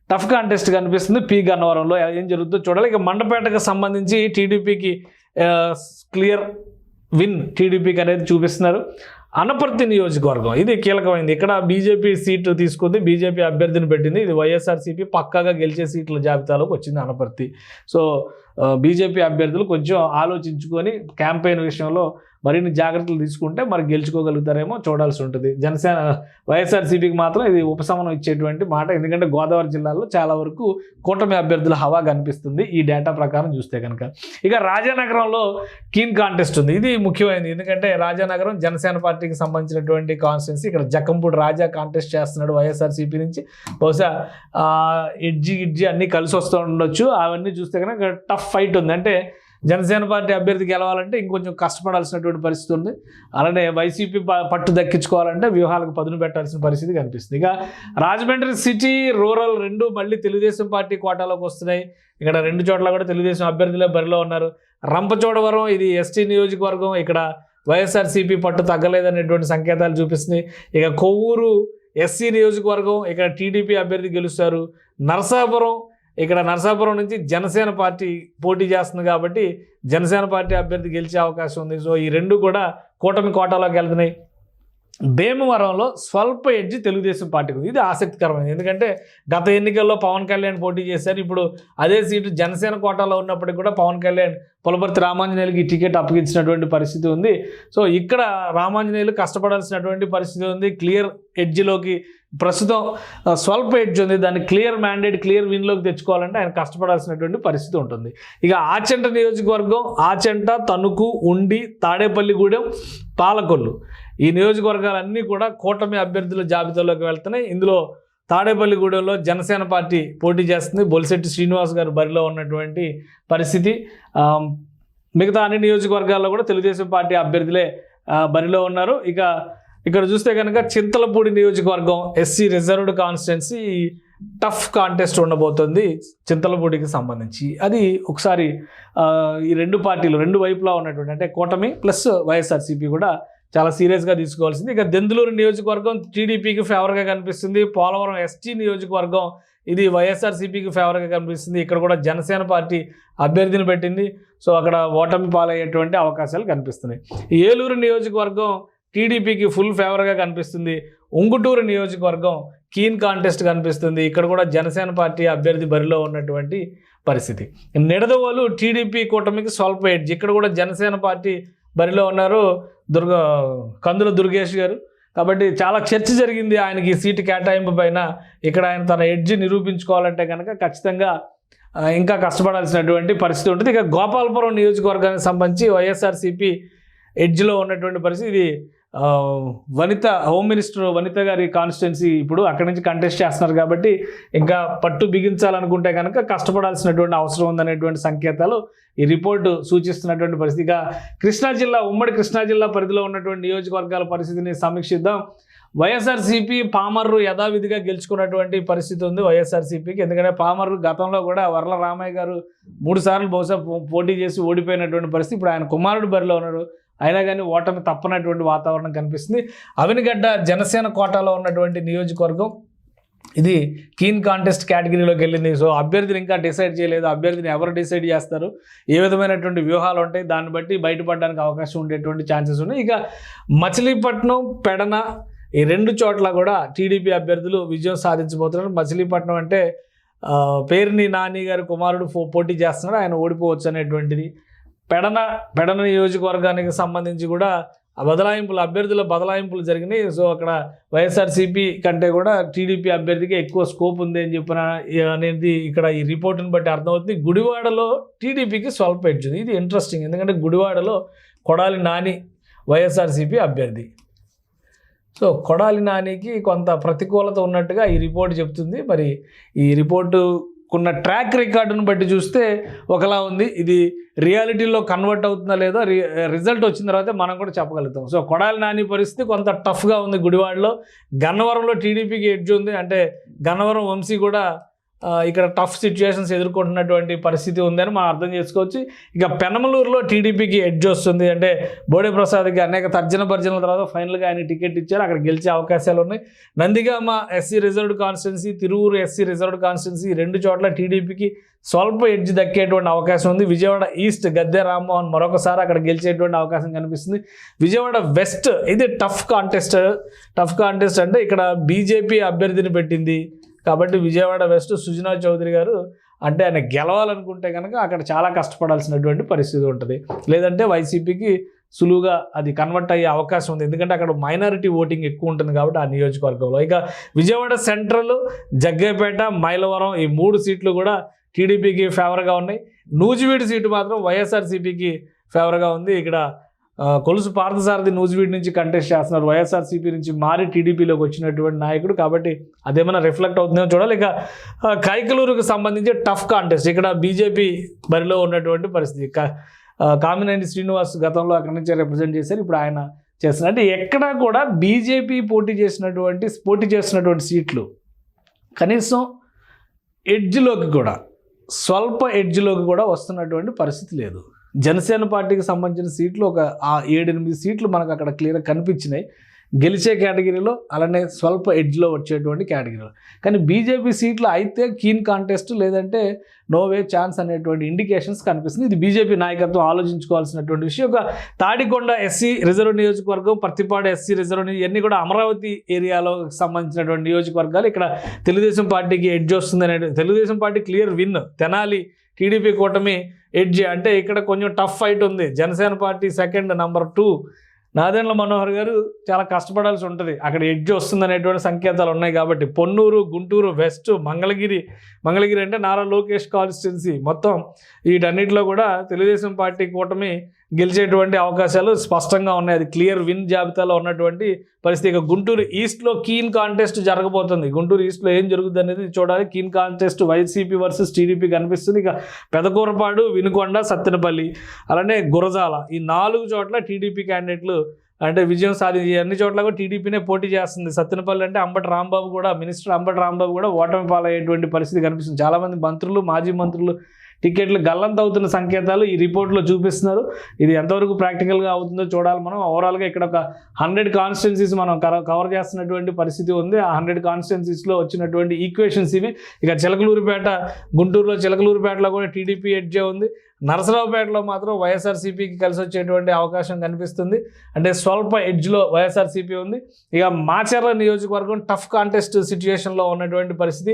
టఫ్ కాంటెస్ట్ కనిపిస్తుంది పి గన్నవరంలో. ఏం జరుగుతుందో చూడాలి. ఇక మండపేటకు సంబంధించి టీడీపీకి క్లియర్ విన్ టీడీపీకి అనేది చూపిస్తున్నారు. అనపర్తి నియోజకవర్గం ఇది కీలకమైంది. ఇక్కడ బీజేపీ సీటు తీసుకుంది, బీజేపీ అభ్యర్థిని పెట్టింది. ఇది వైఎస్ఆర్సీపీ పక్కాగా గెలిచే సీట్ల జాబితాలోకి వచ్చింది అనపర్తి. సో బీజేపీ అభ్యర్థులు కొంచెం ఆలోచించుకొని క్యాంపెయిన్ విషయంలో మరిన్ని జాగ్రత్తలు తీసుకుంటే మరి గెలుచుకోగలుగుతారేమో చూడాల్సి ఉంటుంది. వైఎస్ఆర్సీపీకి మాత్రం ఇది ఉపశమనం ఇచ్చేటువంటి మాట. ఎందుకంటే గోదావరి జిల్లాలో చాలా వరకు కూటమి అభ్యర్థుల హవా కనిపిస్తుంది ఈ డేటా ప్రకారం చూస్తే కనుక. ఇక రాజానగరంలో కీన్ కాంటెస్ట్ ఉంది. ఇది ముఖ్యమైనది. ఎందుకంటే రాజానగరం జనసేన పార్టీకి సంబంధించినటువంటి కాన్స్టిట్యున్సీ. ఇక్కడ జక్కంపూడి రాజా కాంటెస్ట్ చేస్తున్నాడు వైఎస్ఆర్సీపీ నుంచి. బహుశా ఎడ్జి అన్నీ కలిసి వస్తూ ఉండొచ్చు. అవన్నీ చూస్తే కనుక టఫ్ ఫైట్ ఉంది. అంటే జనసేన పార్టీ అభ్యర్థి గెలవాలంటే ఇంకొంచెం కష్టపడాల్సినటువంటి పరిస్థితి ఉంది. అలానే వైసీపీ పట్టు దక్కించుకోవాలంటే వ్యూహాలకు పదును పెట్టాల్సిన పరిస్థితి కనిపిస్తుంది. ఇక రాజమండ్రి సిటీ రూరల్ రెండు మళ్ళీ తెలుగుదేశం పార్టీ కోటాలోకి వస్తున్నాయి. ఇక్కడ రెండు చోట్ల కూడా తెలుగుదేశం అభ్యర్థులే బరిలో ఉన్నారు. రంపచోడవరం ఇది ఎస్టీ నియోజకవర్గం, ఇక్కడ వైఎస్ఆర్సీపీ పట్టు తగ్గలేదనేటువంటి సంకేతాలు చూపిస్తున్నాయి. ఇక కొవ్వూరు ఎస్సీ నియోజకవర్గం, ఇక్కడ టీడీపీ అభ్యర్థి గెలుస్తారు. నరసాపురం నుంచి జనసేన పార్టీ పోటీ చేస్తుంది కాబట్టి జనసేన పార్టీ అభ్యర్థి గెలిచే అవకాశం ఉంది. సో ఈ రెండు కూడా కూటమి కోటాలోకి వెళ్తున్నాయి. భీమవరంలో స్వల్ప ఎడ్జి తెలుగుదేశం పార్టీకి ఉంది. ఇది ఆసక్తికరమైనది, ఎందుకంటే గత ఎన్నికల్లో పవన్ కళ్యాణ్ పోటీ చేశారు. ఇప్పుడు అదే సీటు జనసేన కోటాలో ఉన్నప్పటికీ కూడా పవన్ కళ్యాణ్ పులపర్తి రామాంజనేయులకి టికెట్ అప్పగించినటువంటి పరిస్థితి ఉంది. సో ఇక్కడ రామాంజనేయులు కష్టపడాల్సినటువంటి పరిస్థితి ఉంది. క్లియర్ ఎడ్జ్లోకి ప్రస్తుతం స్వల్ప ఎడ్జ్ ఉంది, దాన్ని క్లియర్ మ్యాండేట్ క్లియర్ విన్లోకి తెచ్చుకోవాలంటే ఆయన కష్టపడాల్సినటువంటి పరిస్థితి ఉంటుంది. ఇక ఆచంట నియోజకవర్గం, ఆచంట, తణుకు, ఉండి, తాడేపల్లిగూడెం, పాలకొల్లు ఈ నియోజకవర్గాలన్నీ కూడా కూటమి అభ్యర్థుల జాబితాలోకి వెళ్తున్నాయి. ఇందులో తాడేపల్లిగూడెంలో జనసేన పార్టీ పోటీ చేస్తుంది. బొలిశెట్టి శ్రీనివాస్ గారు బరిలో ఉన్నటువంటి పరిస్థితి. మిగతా అన్ని నియోజకవర్గాల్లో కూడా తెలుగుదేశం పార్టీ అభ్యర్థులే బరిలో ఉన్నారు. ఇక ఇక్కడ చూస్తే కనుక చింతలపూడి నియోజకవర్గం SC reserved constituency tough contest ఉండబోతుంది చింతలపూడికి సంబంధించి. అది ఒకసారి ఈ రెండు పార్టీలు రెండు వైపులా ఉన్నటువంటి అంటే కూటమి ప్లస్ వైఎస్ఆర్సీపీ కూడా చాలా సీరియస్గా తీసుకోవాల్సింది. ఇక దెందులూరు నియోజకవర్గం టీడీపీకి ఫేవర్గా కనిపిస్తుంది. పోలవరం ఎస్టీ నియోజకవర్గం ఇది వైఎస్ఆర్సీపీకి ఫేవర్గా కనిపిస్తుంది. ఇక్కడ కూడా జనసేన పార్టీ అభ్యర్థిని పెట్టింది. సో అక్కడ ఓటమి పాలయ్యేటువంటి అవకాశాలు కనిపిస్తున్నాయి. ఏలూరు నియోజకవర్గం టీడీపీకి ఫుల్ ఫేవర్గా కనిపిస్తుంది. ఉంగుటూరు నియోజకవర్గం కీన్ కాంటెస్ట్ కనిపిస్తుంది. ఇక్కడ కూడా జనసేన పార్టీ అభ్యర్థి బరిలో ఉన్నటువంటి పరిస్థితి. నిడదవోలు టీడీపీ కూటమికి స్వల్ప ఎడ్జ్, ఇక్కడ కూడా జనసేన పార్టీ బరిలో ఉన్నారు కందుల దుర్గేష్ గారు. కాబట్టి చాలా చర్చ జరిగింది ఆయనకి సీటు కేటాయింపు పైన. ఇక్కడ ఆయన తన ఎడ్జ్ నిరూపించుకోవాలంటే కనుక ఖచ్చితంగా ఇంకా కష్టపడాల్సినటువంటి పరిస్థితి ఉంటుంది. ఇక గోపాలపురం నియోజకవర్గానికి సంబంధించి వైఎస్ఆర్సీపీ ఎడ్జ్లో ఉన్నటువంటి పరిస్థితి. ఇది హోమ్ మినిస్టర్ వనిత గారి కాన్స్టిట్యున్సీ, ఇప్పుడు అక్కడి నుంచి కంటెస్ట్ చేస్తున్నారు కాబట్టి ఇంకా పట్టు బిగించాలనుకుంటే కనుక కష్టపడాల్సినటువంటి అవసరం ఉందనేటువంటి సంకేతాలు ఈ రిపోర్టు సూచిస్తున్నటువంటి పరిస్థితి. ఇక ఉమ్మడి కృష్ణా జిల్లా పరిధిలో ఉన్నటువంటి నియోజకవర్గాల పరిస్థితిని సమీక్షిద్దాం. వైఎస్ఆర్సీపీ పామర్రు యథావిధిగా గెలుచుకున్నటువంటి పరిస్థితి ఉంది వైఎస్ఆర్సీపీకి. ఎందుకంటే పామర్రు గతంలో కూడా వర్ల రామయ్య గారు 3 సార్లు బహుశా పోటీ చేసి ఓడిపోయినటువంటి పరిస్థితి. ఇప్పుడు ఆయన కుమారుడు బరిలో ఉన్నాడు, అయినా కానీ ఓటమి తప్పనటువంటి వాతావరణం కనిపిస్తుంది. అవినిగడ్డ జనసేన కోటాలో ఉన్నటువంటి నియోజకవర్గం ఇది కీన్ కాంటెస్ట్ కేటగిరీలోకి వెళ్ళింది. సో అభ్యర్థిని ఇంకా డిసైడ్ చేయలేదు. అభ్యర్థిని ఎవరు డిసైడ్ చేస్తారు, ఏ విధమైనటువంటి వ్యూహాలు ఉంటాయి, దాన్ని బట్టి బయటపడడానికి అవకాశం ఉండేటువంటి ఛాన్సెస్ ఉన్నాయి. ఇక మచిలీపట్నం, పెడన ఈ రెండు చోట్ల కూడా టీడీపీ అభ్యర్థులు విజయం సాధించబోతున్నారు. మచిలీపట్నం అంటే పేర్ని నాని గారి కుమారుడు పోటీ చేస్తున్నాడు, ఆయన ఓడిపోవచ్చు అనేటువంటిది. పెడన నియోజకవర్గానికి సంబంధించి కూడా అభ్యర్థుల బదలాయింపులు జరిగినాయి. సో అక్కడ వైఎస్ఆర్సీపీ కంటే కూడా టీడీపీ అభ్యర్థికి ఎక్కువ స్కోప్ ఉంది అని చెప్పిన అనేది ఇక్కడ ఈ రిపోర్టును బట్టి అర్థమవుతుంది. గుడివాడలో టీడీపీకి స్వల్ప ఎడ్జ్ ఉంది. ఇది ఇంట్రెస్టింగ్, ఎందుకంటే గుడివాడలో కొడాలి నాని వైఎస్ఆర్సీపీ అభ్యర్థి. సో కొడాలి నానికి కొంత ప్రతికూలత ఉన్నట్టుగా ఈ రిపోర్ట్ చెప్తుంది. మరి ఈ రిపోర్టుకున్న ట్రాక్ రికార్డును బట్టి చూస్తే ఒకలా ఉంది. ఇది రియాలిటీలో కన్వర్ట్ అవుతుందా లేదో రిజల్ట్ వచ్చిన తర్వాత మనం కూడా చెప్పగలుగుతాం. సో కొడాలి నాని పరిస్థితి కొంత టఫ్గా ఉంది గుడివాడలో. గన్నవరంలో టీడీపీకి ఎడ్జ్ ఉంది, అంటే గన్నవరం వంశీ కూడా ఇక్కడ టఫ్ సిచ్యువేషన్స్ ఎదుర్కొంటున్నటువంటి పరిస్థితి ఉందని మనం అర్థం చేసుకోవచ్చు. ఇక పెనమలూరులో టీడీపీకి ఎడ్జ్ వస్తుంది, అంటే బోడే ప్రసాద్కి అనేక తర్జనల తర్వాత ఫైనల్గా ఆయన టికెట్ ఇచ్చారు, అక్కడ గెలిచే అవకాశాలు ఉన్నాయి. Nandigama SC reserved constituency, Tiruvuru SC reserved constituency రెండు చోట్ల టీడీపీకి స్వల్ప ఎడ్జ్ దక్కేటువంటి అవకాశం ఉంది. విజయవాడ ఈస్ట్ గద్దె రామ్మోహన్ మరొకసారి అక్కడ గెలిచేటువంటి అవకాశం కనిపిస్తుంది. విజయవాడ వెస్ట్ ఇది టఫ్ కాంటెస్ట్ అంటే ఇక్కడ బీజేపీ అభ్యర్థిని పెట్టింది కాబట్టి విజయవాడ వెస్ట్ సుజనా చౌదరి గారు అంటే ఆయన గెలవాలనుకుంటే కనుక అక్కడ చాలా కష్టపడాల్సినటువంటి పరిస్థితి ఉంటుంది. లేదంటే వైసీపీకి సులువుగా అది కన్వర్ట్ అయ్యే అవకాశం ఉంది, ఎందుకంటే అక్కడ మైనారిటీ ఓటింగ్ ఎక్కువ ఉంటుంది కాబట్టి ఆ నియోజకవర్గంలో. ఇక విజయవాడ సెంట్రల్, జగ్గైపేట, మైలవరం ఈ 3 సీట్లు కూడా టీడీపీకి ఫేవర్గా ఉన్నాయి. నూజివీడు సీటు మాత్రం వైఎస్ఆర్సీపీకి ఫేవర్గా ఉంది. ఇక్కడ కొలుసు పార్థసారథి నూజివీడ్ నుంచి కంటెస్ట్ చేస్తున్నారు. వైఎస్ఆర్సీపీ నుంచి మారి టీడీపీలోకి వచ్చినటువంటి నాయకుడు కాబట్టి అదేమైనా రిఫ్లెక్ట్ అవుతుందో చూడాలి. ఇక కైకలూరుకు సంబంధించి టఫ్ కాంటెస్ట్, ఇక్కడ బీజేపీ బరిలో ఉన్నటువంటి పరిస్థితి. కామినేని శ్రీనివాస్ గతంలో అక్కడి నుంచి రిప్రజెంట్ చేశారు, ఇప్పుడు ఆయన చేస్తున్నారు. అంటే ఎక్కడా కూడా బీజేపీ పోటీ చేస్తున్నటువంటి సీట్లు కనీసం ఎడ్జ్లోకి కూడా, స్వల్ప ఎడ్జ్లోకి కూడా వస్తున్నటువంటి పరిస్థితి లేదు. జనసేన పార్టీకి సంబంధించిన సీట్లు ఒక 7-8 సీట్లు మనకు అక్కడ క్లియర్గా కనిపించినాయి గెలిచే కేటగిరీలో, అలానే స్వల్ప ఎడ్జ్లో వచ్చేటువంటి కేటగిరీలో. కానీ బీజేపీ సీట్లు అయితే కీన్ కాంటెస్ట్, లేదంటే నో వే ఛాన్స్ అనేటువంటి ఇండికేషన్స్ కనిపిస్తుంది. ఇది బీజేపీ నాయకత్వం ఆలోచించుకోవాల్సినటువంటి విషయం. ఒక తాడికొండ ఎస్సీ రిజర్వ్ నియోజకవర్గం, పత్తిపాడు ఎస్సీ రిజర్వ్, ఇవన్నీ కూడా అమరావతి ఏరియాలో సంబంధించినటువంటి నియోజకవర్గాలు. ఇక్కడ తెలుగుదేశం పార్టీకి ఎడ్జ్ వస్తుంది అనేది, Telugu Desam party clear win. Tenali TDP కూటమి ఎడ్జ్, అంటే ఇక్కడ కొంచెం టఫ్ ఫైట్ ఉంది. Janasena party second, number 2 Nadendla Manohar గారు చాలా కష్టపడాల్సి ఉంటుంది. అక్కడ ఎడ్జ్ వస్తుంది అనేటువంటి సంకేతాలు ఉన్నాయి కాబట్టి పొన్నూరు, గుంటూరు వెస్ట్, మంగళగిరి అంటే నారా లోకేష్ కాన్స్టిట్యున్సీ, మొత్తం వీటన్నిటిలో కూడా తెలుగుదేశం పార్టీ కూటమి గెలిచేటువంటి అవకాశాలు స్పష్టంగా ఉన్నాయి. అది క్లియర్ విన్ జాబితాలో ఉన్నటువంటి పరిస్థితి. ఇక గుంటూరు ఈస్ట్లో కీన్ కాంటెస్ట్ జరగబోతుంది. గుంటూరు ఈస్ట్లో ఏం జరుగుతుంది అనేది చూడాలి. Keen contest YCP versus TDP కనిపిస్తుంది. ఇక పెదకూరపాడు, వినుకొండ, సత్తెనపల్లి, అలానే గురజాల, ఈ 4 చోట్ల టీడీపీ క్యాండిడేట్లు అంటే విజయం సాధించి అన్ని చోట్ల కూడా టీడీపీనే పోటీ చేస్తుంది. సత్తెనపల్లి అంటే అంబటి రాంబాబు కూడా, మినిస్టర్ అంబటి రాంబాబు కూడా ఓటమి పాలయ్యేటువంటి పరిస్థితి కనిపిస్తుంది. చాలామంది మంత్రులు, మాజీ మంత్రులు టికెట్లు గల్లంత అవుతున్న సంకేతాలు ఈ రిపోర్ట్లో చూపిస్తున్నారు. ఇది ఎంతవరకు ప్రాక్టికల్గా అవుతుందో చూడాలి మనం. ఓవరాల్గా ఇక్కడ ఒక 100 కాన్స్టిట్యున్సీస్ మనం కవర్ చేస్తున్నటువంటి పరిస్థితి ఉంది. ఆ 100 కాన్స్టిట్యున్సీస్లో వచ్చినటువంటి ఈక్వేషన్స్ ఇవి. ఇక చిలకలూరుపేట, గుంటూరులో చిలకలూరుపేటలో కూడా టీడీపీ ఎడ్జే ఉంది. నరసరావుపేటలో మాత్రం వైఎస్ఆర్సీపీకి కలిసి వచ్చేటువంటి అవకాశం కనిపిస్తుంది. అంటే స్వల్ప ఎడ్జ్లో వైఎస్ఆర్సీపీ ఉంది. ఇక మాచర్ల నియోజకవర్గం టఫ్ కాంటెస్ట్ సిచ్యువేషన్లో ఉన్నటువంటి పరిస్థితి.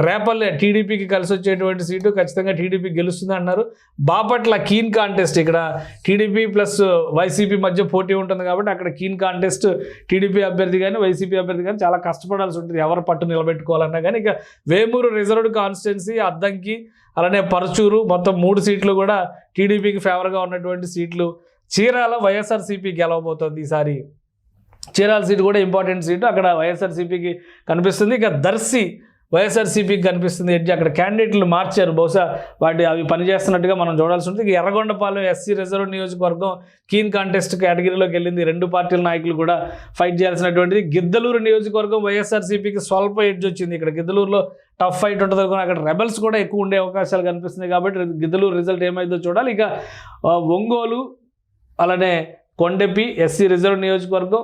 రేపల్లె టీడీపీకి కలిసి వచ్చేటువంటి సీటు, ఖచ్చితంగా టీడీపీ గెలుస్తుంది అన్నారు. బాపట్ల కీన్ కాంటెస్ట్, ఇక్కడ టీడీపీ ప్లస్ వైసీపీ మధ్య పోటీ ఉంటుంది కాబట్టి అక్కడ కీన్ కాంటెస్ట్. టీడీపీ అభ్యర్థి కానీ వైసీపీ అభ్యర్థి కానీ చాలా కష్టపడాల్సి ఉంటుంది ఎవరు పట్టు నిలబెట్టుకోవాలన్నా కానీ. ఇక వేమూరు రిజర్వ్డ్ కాన్స్టిట్యున్సీ, అద్దంకి, అలానే పరచూరు, మొత్తం 3 సీట్లు కూడా టీడీపీకి ఫేవర్గా ఉన్నటువంటి సీట్లు. చీరాల వైఎస్ఆర్సీపీ గెలవబోతోంది ఈసారి. చీరాల సీటు కూడా ఇంపార్టెంట్ సీటు, అక్కడ వైఎస్ఆర్సీపీకి కనిపిస్తుంది. ఇక దర్శి వైఎస్ఆర్సీపీకి కనిపిస్తుంది ఎడ్జ్. అక్కడ క్యాండిడేట్లు మార్చారు, బహుశా అవి పనిచేస్తున్నట్టుగా మనం చూడాల్సి ఉంటుంది. ఇక ఎర్రగొండపాలెం ఎస్సీ రిజర్వ్ నియోజకవర్గం కీన్ కాంటెస్ట్ కేటగిరీలోకి వెళ్ళింది. 2 పార్టీల నాయకులు కూడా ఫైట్ చేయాల్సినటువంటిది. గిద్దలూరు నియోజకవర్గం వైఎస్ఆర్సీపీకి స్వల్ప ఎడ్జ్ వచ్చింది. ఇక్కడ గిద్దలూరులో టఫ్ ఫైట్ ఉంటుంది అనుకుని అక్కడ రెబల్స్ కూడా ఎక్కువ ఉండే అవకాశాలు కనిపిస్తుంది కాబట్టి గిద్దలూరు రిజల్ట్ ఏమైందో చూడాలి. ఇక ఒంగోలు, అలానే కొండెపి ఎస్సీ రిజర్వ్ నియోజకవర్గం,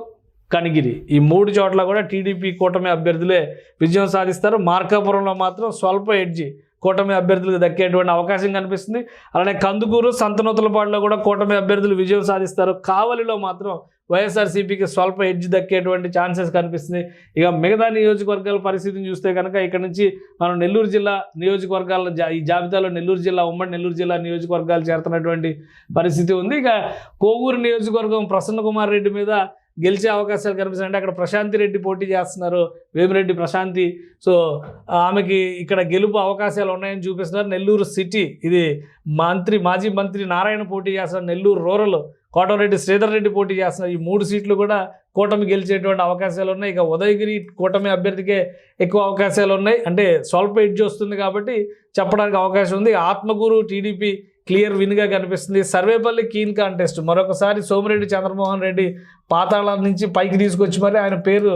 కనిగిరి, ఈ 3 చోట్ల కూడా టీడీపీ కూటమి అభ్యర్థులే విజయం సాధిస్తారు. మార్కాపురంలో మాత్రం స్వల్ప ఎడ్జి కూటమి అభ్యర్థులకు దక్కేటువంటి అవకాశం కనిపిస్తుంది. అలానే కందుకూరు, సంతనూతలపాడులో కూడా కూటమి అభ్యర్థులు విజయం సాధిస్తారు. కావలిలో మాత్రం వైఎస్ఆర్సీపీకి స్వల్ప ఎడ్జ్ దక్కేటువంటి ఛాన్సెస్ కనిపిస్తుంది. ఇక మిగతా నియోజకవర్గాల పరిస్థితిని చూస్తే కనుక ఇక్కడ నుంచి మనం నెల్లూరు జిల్లా నియోజకవర్గాల ఈ జాబితాలో నెల్లూరు జిల్లా, ఉమ్మడి నెల్లూరు జిల్లా నియోజకవర్గాలు చేరుతున్నటువంటి పరిస్థితి ఉంది. ఇక కోవూరు నియోజకవర్గం ప్రసన్న కుమార్ రెడ్డి మీద గెలిచే అవకాశాలు కనిపిస్తున్నాయి. అంటే అక్కడ ప్రశాంతి రెడ్డి పోటీ చేస్తున్నారు, వేమిరెడ్డి ప్రశాంతి. సో ఆమెకి ఇక్కడ గెలుపు అవకాశాలు ఉన్నాయని చూపిస్తున్నారు. నెల్లూరు సిటీ, ఇది మాజీ మంత్రి నారాయణ పోటీ చేస్తున్నారు. నెల్లూరు రూరల్ కోటమిరెడ్డి శ్రీధర్ రెడ్డి పోటీ చేస్తున్నారు. ఈ 3 సీట్లు కూడా కూటమి గెలిచేటువంటి అవకాశాలు ఉన్నాయి. ఇక ఉదయగిరి కూటమి అభ్యర్థికే ఎక్కువ అవకాశాలు ఉన్నాయి, అంటే స్వల్ప ఎడ్జ్ వస్తుంది కాబట్టి చెప్పడానికి అవకాశం ఉంది. ఆత్మకూరు టీడీపీ క్లియర్ విన్గా కనిపిస్తుంది. సర్వేపల్లి కీన్ కాంటెస్ట్, మరొకసారి సోమిరెడ్డి చంద్రమోహన్ రెడ్డి పాతాళం నుంచి పైకి తీసుకొచ్చి మరి ఆయన పేరు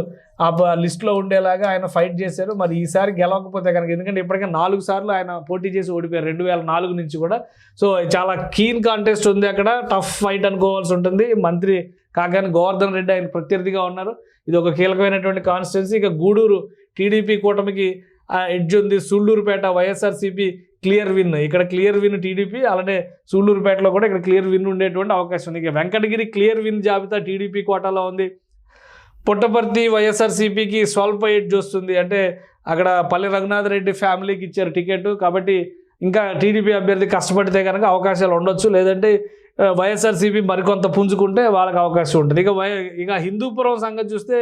ఆ లిస్టులో ఉండేలాగా ఆయన ఫైట్ చేశారు. మరి ఈసారి గెలవకపోతే కనుక, ఎందుకంటే ఇప్పటికే 4 సార్లు ఆయన పోటీ చేసి ఓడిపోయారు 2004 నుంచి కూడా. సో చాలా కీన్ కాంటెస్ట్ ఉంది అక్కడ, టఫ్ ఫైట్ అనుకోవాల్సి ఉంటుంది. మంత్రి కాకాని గోవర్ధన్ రెడ్డి ఆయన ప్రత్యర్థిగా ఉన్నారు. ఇది ఒక కీలకమైనటువంటి కాన్స్టిట్యున్సీ. ఇక గూడూరు టీడీపీ కూటమికి ఎడ్జ్ ఉంది. సూళ్ళూరుపేట వైఎస్ఆర్సీపీ క్లియర్ విన్, ఇక్కడ క్లియర్ విన్ టీడీపీ, అలానే సూళ్ళూరుపేటలో కూడా ఇక్కడ క్లియర్ విన్ ఉండేటువంటి అవకాశం ఉంది. ఇక వెంకటగిరి క్లియర్ విన్ జాబితా టీడీపీ కోటాలో ఉంది. పుట్టపర్తి వైఎస్ఆర్సీపీకి స్వల్ప ఎడ్జ్ వస్తుంది, అంటే అక్కడ పల్లె రఘునాథ్ రెడ్డి ఫ్యామిలీకి ఇచ్చారు టికెట్ కాబట్టి ఇంకా టీడీపీ అభ్యర్థి కష్టపడితే కనుక అవకాశాలు ఉండొచ్చు, లేదంటే వైఎస్ఆర్సీపీ మరికొంత పుంజుకుంటే వాళ్ళకి అవకాశం ఉంటుంది. ఇక హిందూపురం సంగతి చూస్తే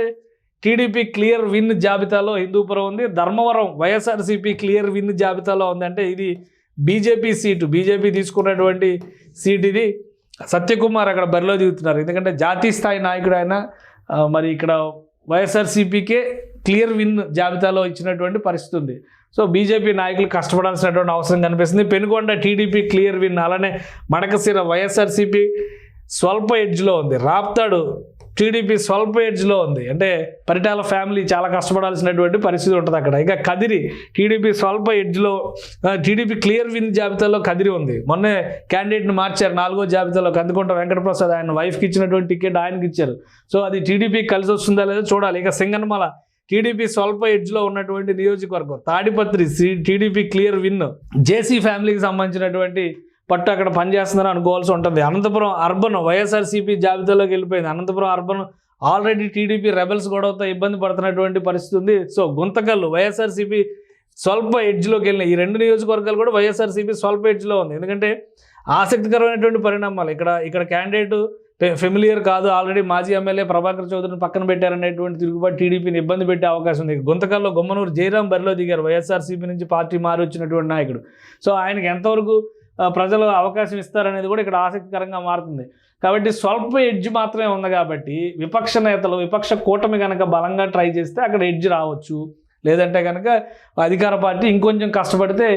టీడీపీ క్లియర్ విన్ జాబితాలో హిందూపురం ఉంది. ధర్మవరం వైఎస్ఆర్సీపీ క్లియర్ విన్ జాబితాలో ఉంది, అంటే ఇది బీజేపీ సీటు, బీజేపీ తీసుకున్నటువంటి సీట్ ఇది. సత్యకుమార్ అక్కడ బరిలో దిగుతున్నారు. ఎందుకంటే జాతీయ స్థాయి నాయకుడు ఆయన. మరి ఇక్కడ వైఎస్ఆర్సీపీకే క్లియర్ విన్ జాబితాలో ఇచ్చినటువంటి పరిస్థితి ఉంది. సో బీజేపీ నాయకులు కష్టపడాల్సినటువంటి అవసరం కనిపిస్తుంది. పెనుగొండ టీడీపీ క్లియర్ విన్, అలానే మడకశిర వైఎస్ఆర్సీపీ స్వల్ప ఎడ్జ్లో ఉంది. రాప్తాడు టీడీపీ స్వల్ప ఎడ్జ్లో ఉంది. అంటే పరిటాల ఫ్యామిలీ చాలా కష్టపడాల్సినటువంటి పరిస్థితి ఉంటుంది అక్కడ. ఇక కదిరి టీడీపీ స్వల్ప ఎడ్జ్లో, టీడీపీ క్లియర్ విన్ జాబితాలో కదిరి ఉంది. మొన్నే క్యాండిడేట్ని మార్చారు 4వ జాబితాలో. కందుకుంట వెంకటప్రసాద్ ఆయన వైఫ్కి ఇచ్చినటువంటి టికెట్ ఆయనకి ఇచ్చారు. సో అది టీడీపీకి కలిసి వస్తుందా లేదో చూడాలి. ఇక సింగనమల టీడీపీ స్వల్ప ఎడ్జ్లో ఉన్నటువంటి నియోజకవర్గం. తాడిపత్రి టీడీపీ క్లియర్ విన్, జేసీ ఫ్యామిలీకి సంబంధించినటువంటి పట్టు అక్కడ పనిచేస్తుందని అనుకోవాల్సి ఉంటుంది. అనంతపురం అర్బన్ వైఎస్ఆర్సీపీ జాబితాలోకి వెళ్ళిపోయింది. Anantapuram urban already TDP rebels గొడవతో ఇబ్బంది పడుతున్నటువంటి పరిస్థితి ఉంది. సో గుంతకల్లు వైఎస్ఆర్సీపీ స్వల్ప ఎడ్జ్లోకి వెళ్ళిన ఈ 2 నియోజకవర్గాలు కూడా వైఎస్ఆర్సీపీ స్వల్ప ఎడ్జ్లో ఉంది. ఎందుకంటే ఆసక్తికరమైనటువంటి పరిణామాలు. ఇక్కడ క్యాండిడేట్ ఫెమిలియర్ కాదు, ఆల్రెడీ మాజీ ఎమ్మెల్యే ప్రభాకర్ చౌదరిని పక్కన పెట్టారనేటువంటి తిరుగుబాటు టీడీపీని ఇబ్బంది పెట్టే అవకాశం ఉంది. గుంతకల్లో గుమ్మనూరు జయరాం బరిలో దిగారు, వైఎస్ఆర్సీపీ నుంచి పార్టీ మారి వచ్చినటువంటి నాయకుడు. సో ఆయనకి ఎంతవరకు ప్రజలు అవకాశం ఇస్తారనేది కూడా ఇక్కడ ఆసక్తికరంగా మారుతుంది. కాబట్టి స్వల్ప ఎడ్జ్ మాత్రమే ఉంది. కాబట్టి విపక్ష నేతలు, విపక్ష కూటమి కనుక బలంగా ట్రై చేస్తే అక్కడ ఎడ్జ్ రావచ్చు. లేదంటే కనుక అధికార పార్టీ ఇంకొంచెం కష్టపడితే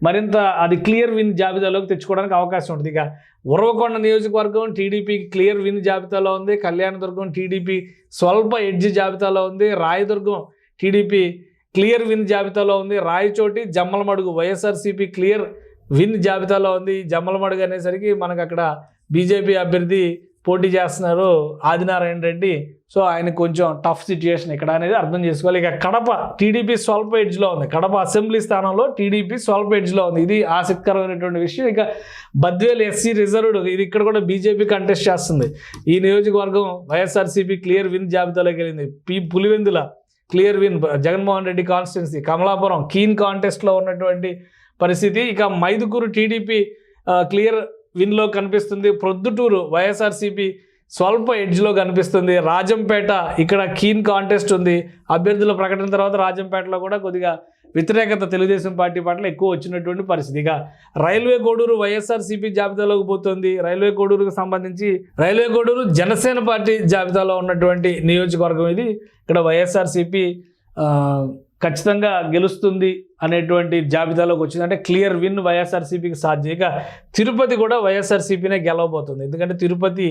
మరింత అది క్లియర్ విన్ జాబితాలోకి తెచ్చుకోవడానికి అవకాశం ఉంటుంది. ఇక ఉరవకొండ నియోజకవర్గం టీడీపీకి క్లియర్ విన్ జాబితాలో ఉంది. కళ్యాణదుర్గం టీడీపీ స్వల్ప ఎడ్జ్ జాబితాలో ఉంది. రాయదుర్గం టీడీపీ క్లియర్ విన్ జాబితాలో ఉంది. రాయచోటి జమ్మలమడుగు వైఎస్ఆర్సీపీ క్లియర్ విన్ జాబితాలో ఉంది. జమ్మలమడుగు అనేసరికి మనకు అక్కడ బీజేపీ అభ్యర్థి పోటీ చేస్తున్నారు ఆదినారాయణ రెడ్డి. సో ఆయనకు కొంచెం టఫ్ సిచ్యుయేషన్ ఇక్కడ అనేది అర్థం చేసుకోవాలి. ఇక కడప టీడీపీ స్వల్ప ఎడ్జ్లో ఉంది. కడప అసెంబ్లీ స్థానంలో టీడీపీ స్వల్ప ఎడ్జ్లో ఉంది. ఇది ఆసక్తికరమైనటువంటి విషయం. ఇక బద్వేలు ఎస్సీ రిజర్వ్డ్, ఇది ఇక్కడ కూడా బీజేపీ కంటెస్ట్ చేస్తుంది. ఈ నియోజకవర్గం వైఎస్ఆర్సీపీ క్లియర్ విన్ జాబితాలోకి వెళ్ళింది. Pulivendula clear win Jaganmohan Reddy constituency. Kamalapuram keen కాంటెస్ట్లో ఉన్నటువంటి పరిస్థితి. ఇక మైదుకూరు టీడీపీ క్లియర్ విన్లో కనిపిస్తుంది. ప్రొద్దుటూరు వైఎస్ఆర్సీపీ స్వల్ప ఎడ్జ్లో కనిపిస్తుంది. రాజంపేట ఇక్కడ కీన్ కాంటెస్ట్ ఉంది. అభ్యర్థుల ప్రకటన తర్వాత రాజంపేటలో కూడా కొద్దిగా వ్యతిరేకత తెలుగుదేశం పార్టీ పట్ల ఎక్కువ వచ్చినటువంటి పరిస్థితి. ఇక రైల్వే కోడూరు వైఎస్ఆర్సీపీ జాబితాలోకి పోతుంది. రైల్వే కోడూరుకు సంబంధించి రైల్వే కోడూరు జనసేన పార్టీ జాబితాలో ఉన్నటువంటి నియోజకవర్గం ఇది. ఇక్కడ వైఎస్ఆర్సీపీ ఖచ్చితంగా గెలుస్తుంది అనేటువంటి జాబితాలోకి వచ్చింది. అంటే క్లియర్ విన్ వైఎస్ఆర్సీపీకి సాధ్యం. ఇక తిరుపతి కూడా వైఎస్ఆర్సీపీనే గెలవబోతుంది. ఎందుకంటే తిరుపతి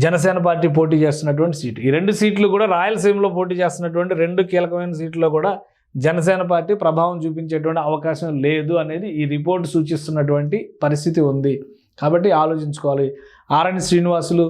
జనసేన పార్టీ పోటీ చేస్తున్నటువంటి సీటు. ఈ 2 సీట్లు కూడా రాయలసీమలో పోటీ చేస్తున్నటువంటి 2 కీలకమైన సీట్లో కూడా జనసేన పార్టీ ప్రభావం చూపించేటువంటి అవకాశం లేదు అనేది ఈ రిపోర్ట్ సూచిస్తున్నటువంటి పరిస్థితి ఉంది. కాబట్టి ఆలోచించుకోవాలి. ఆర్ఎన్ శ్రీనివాసులు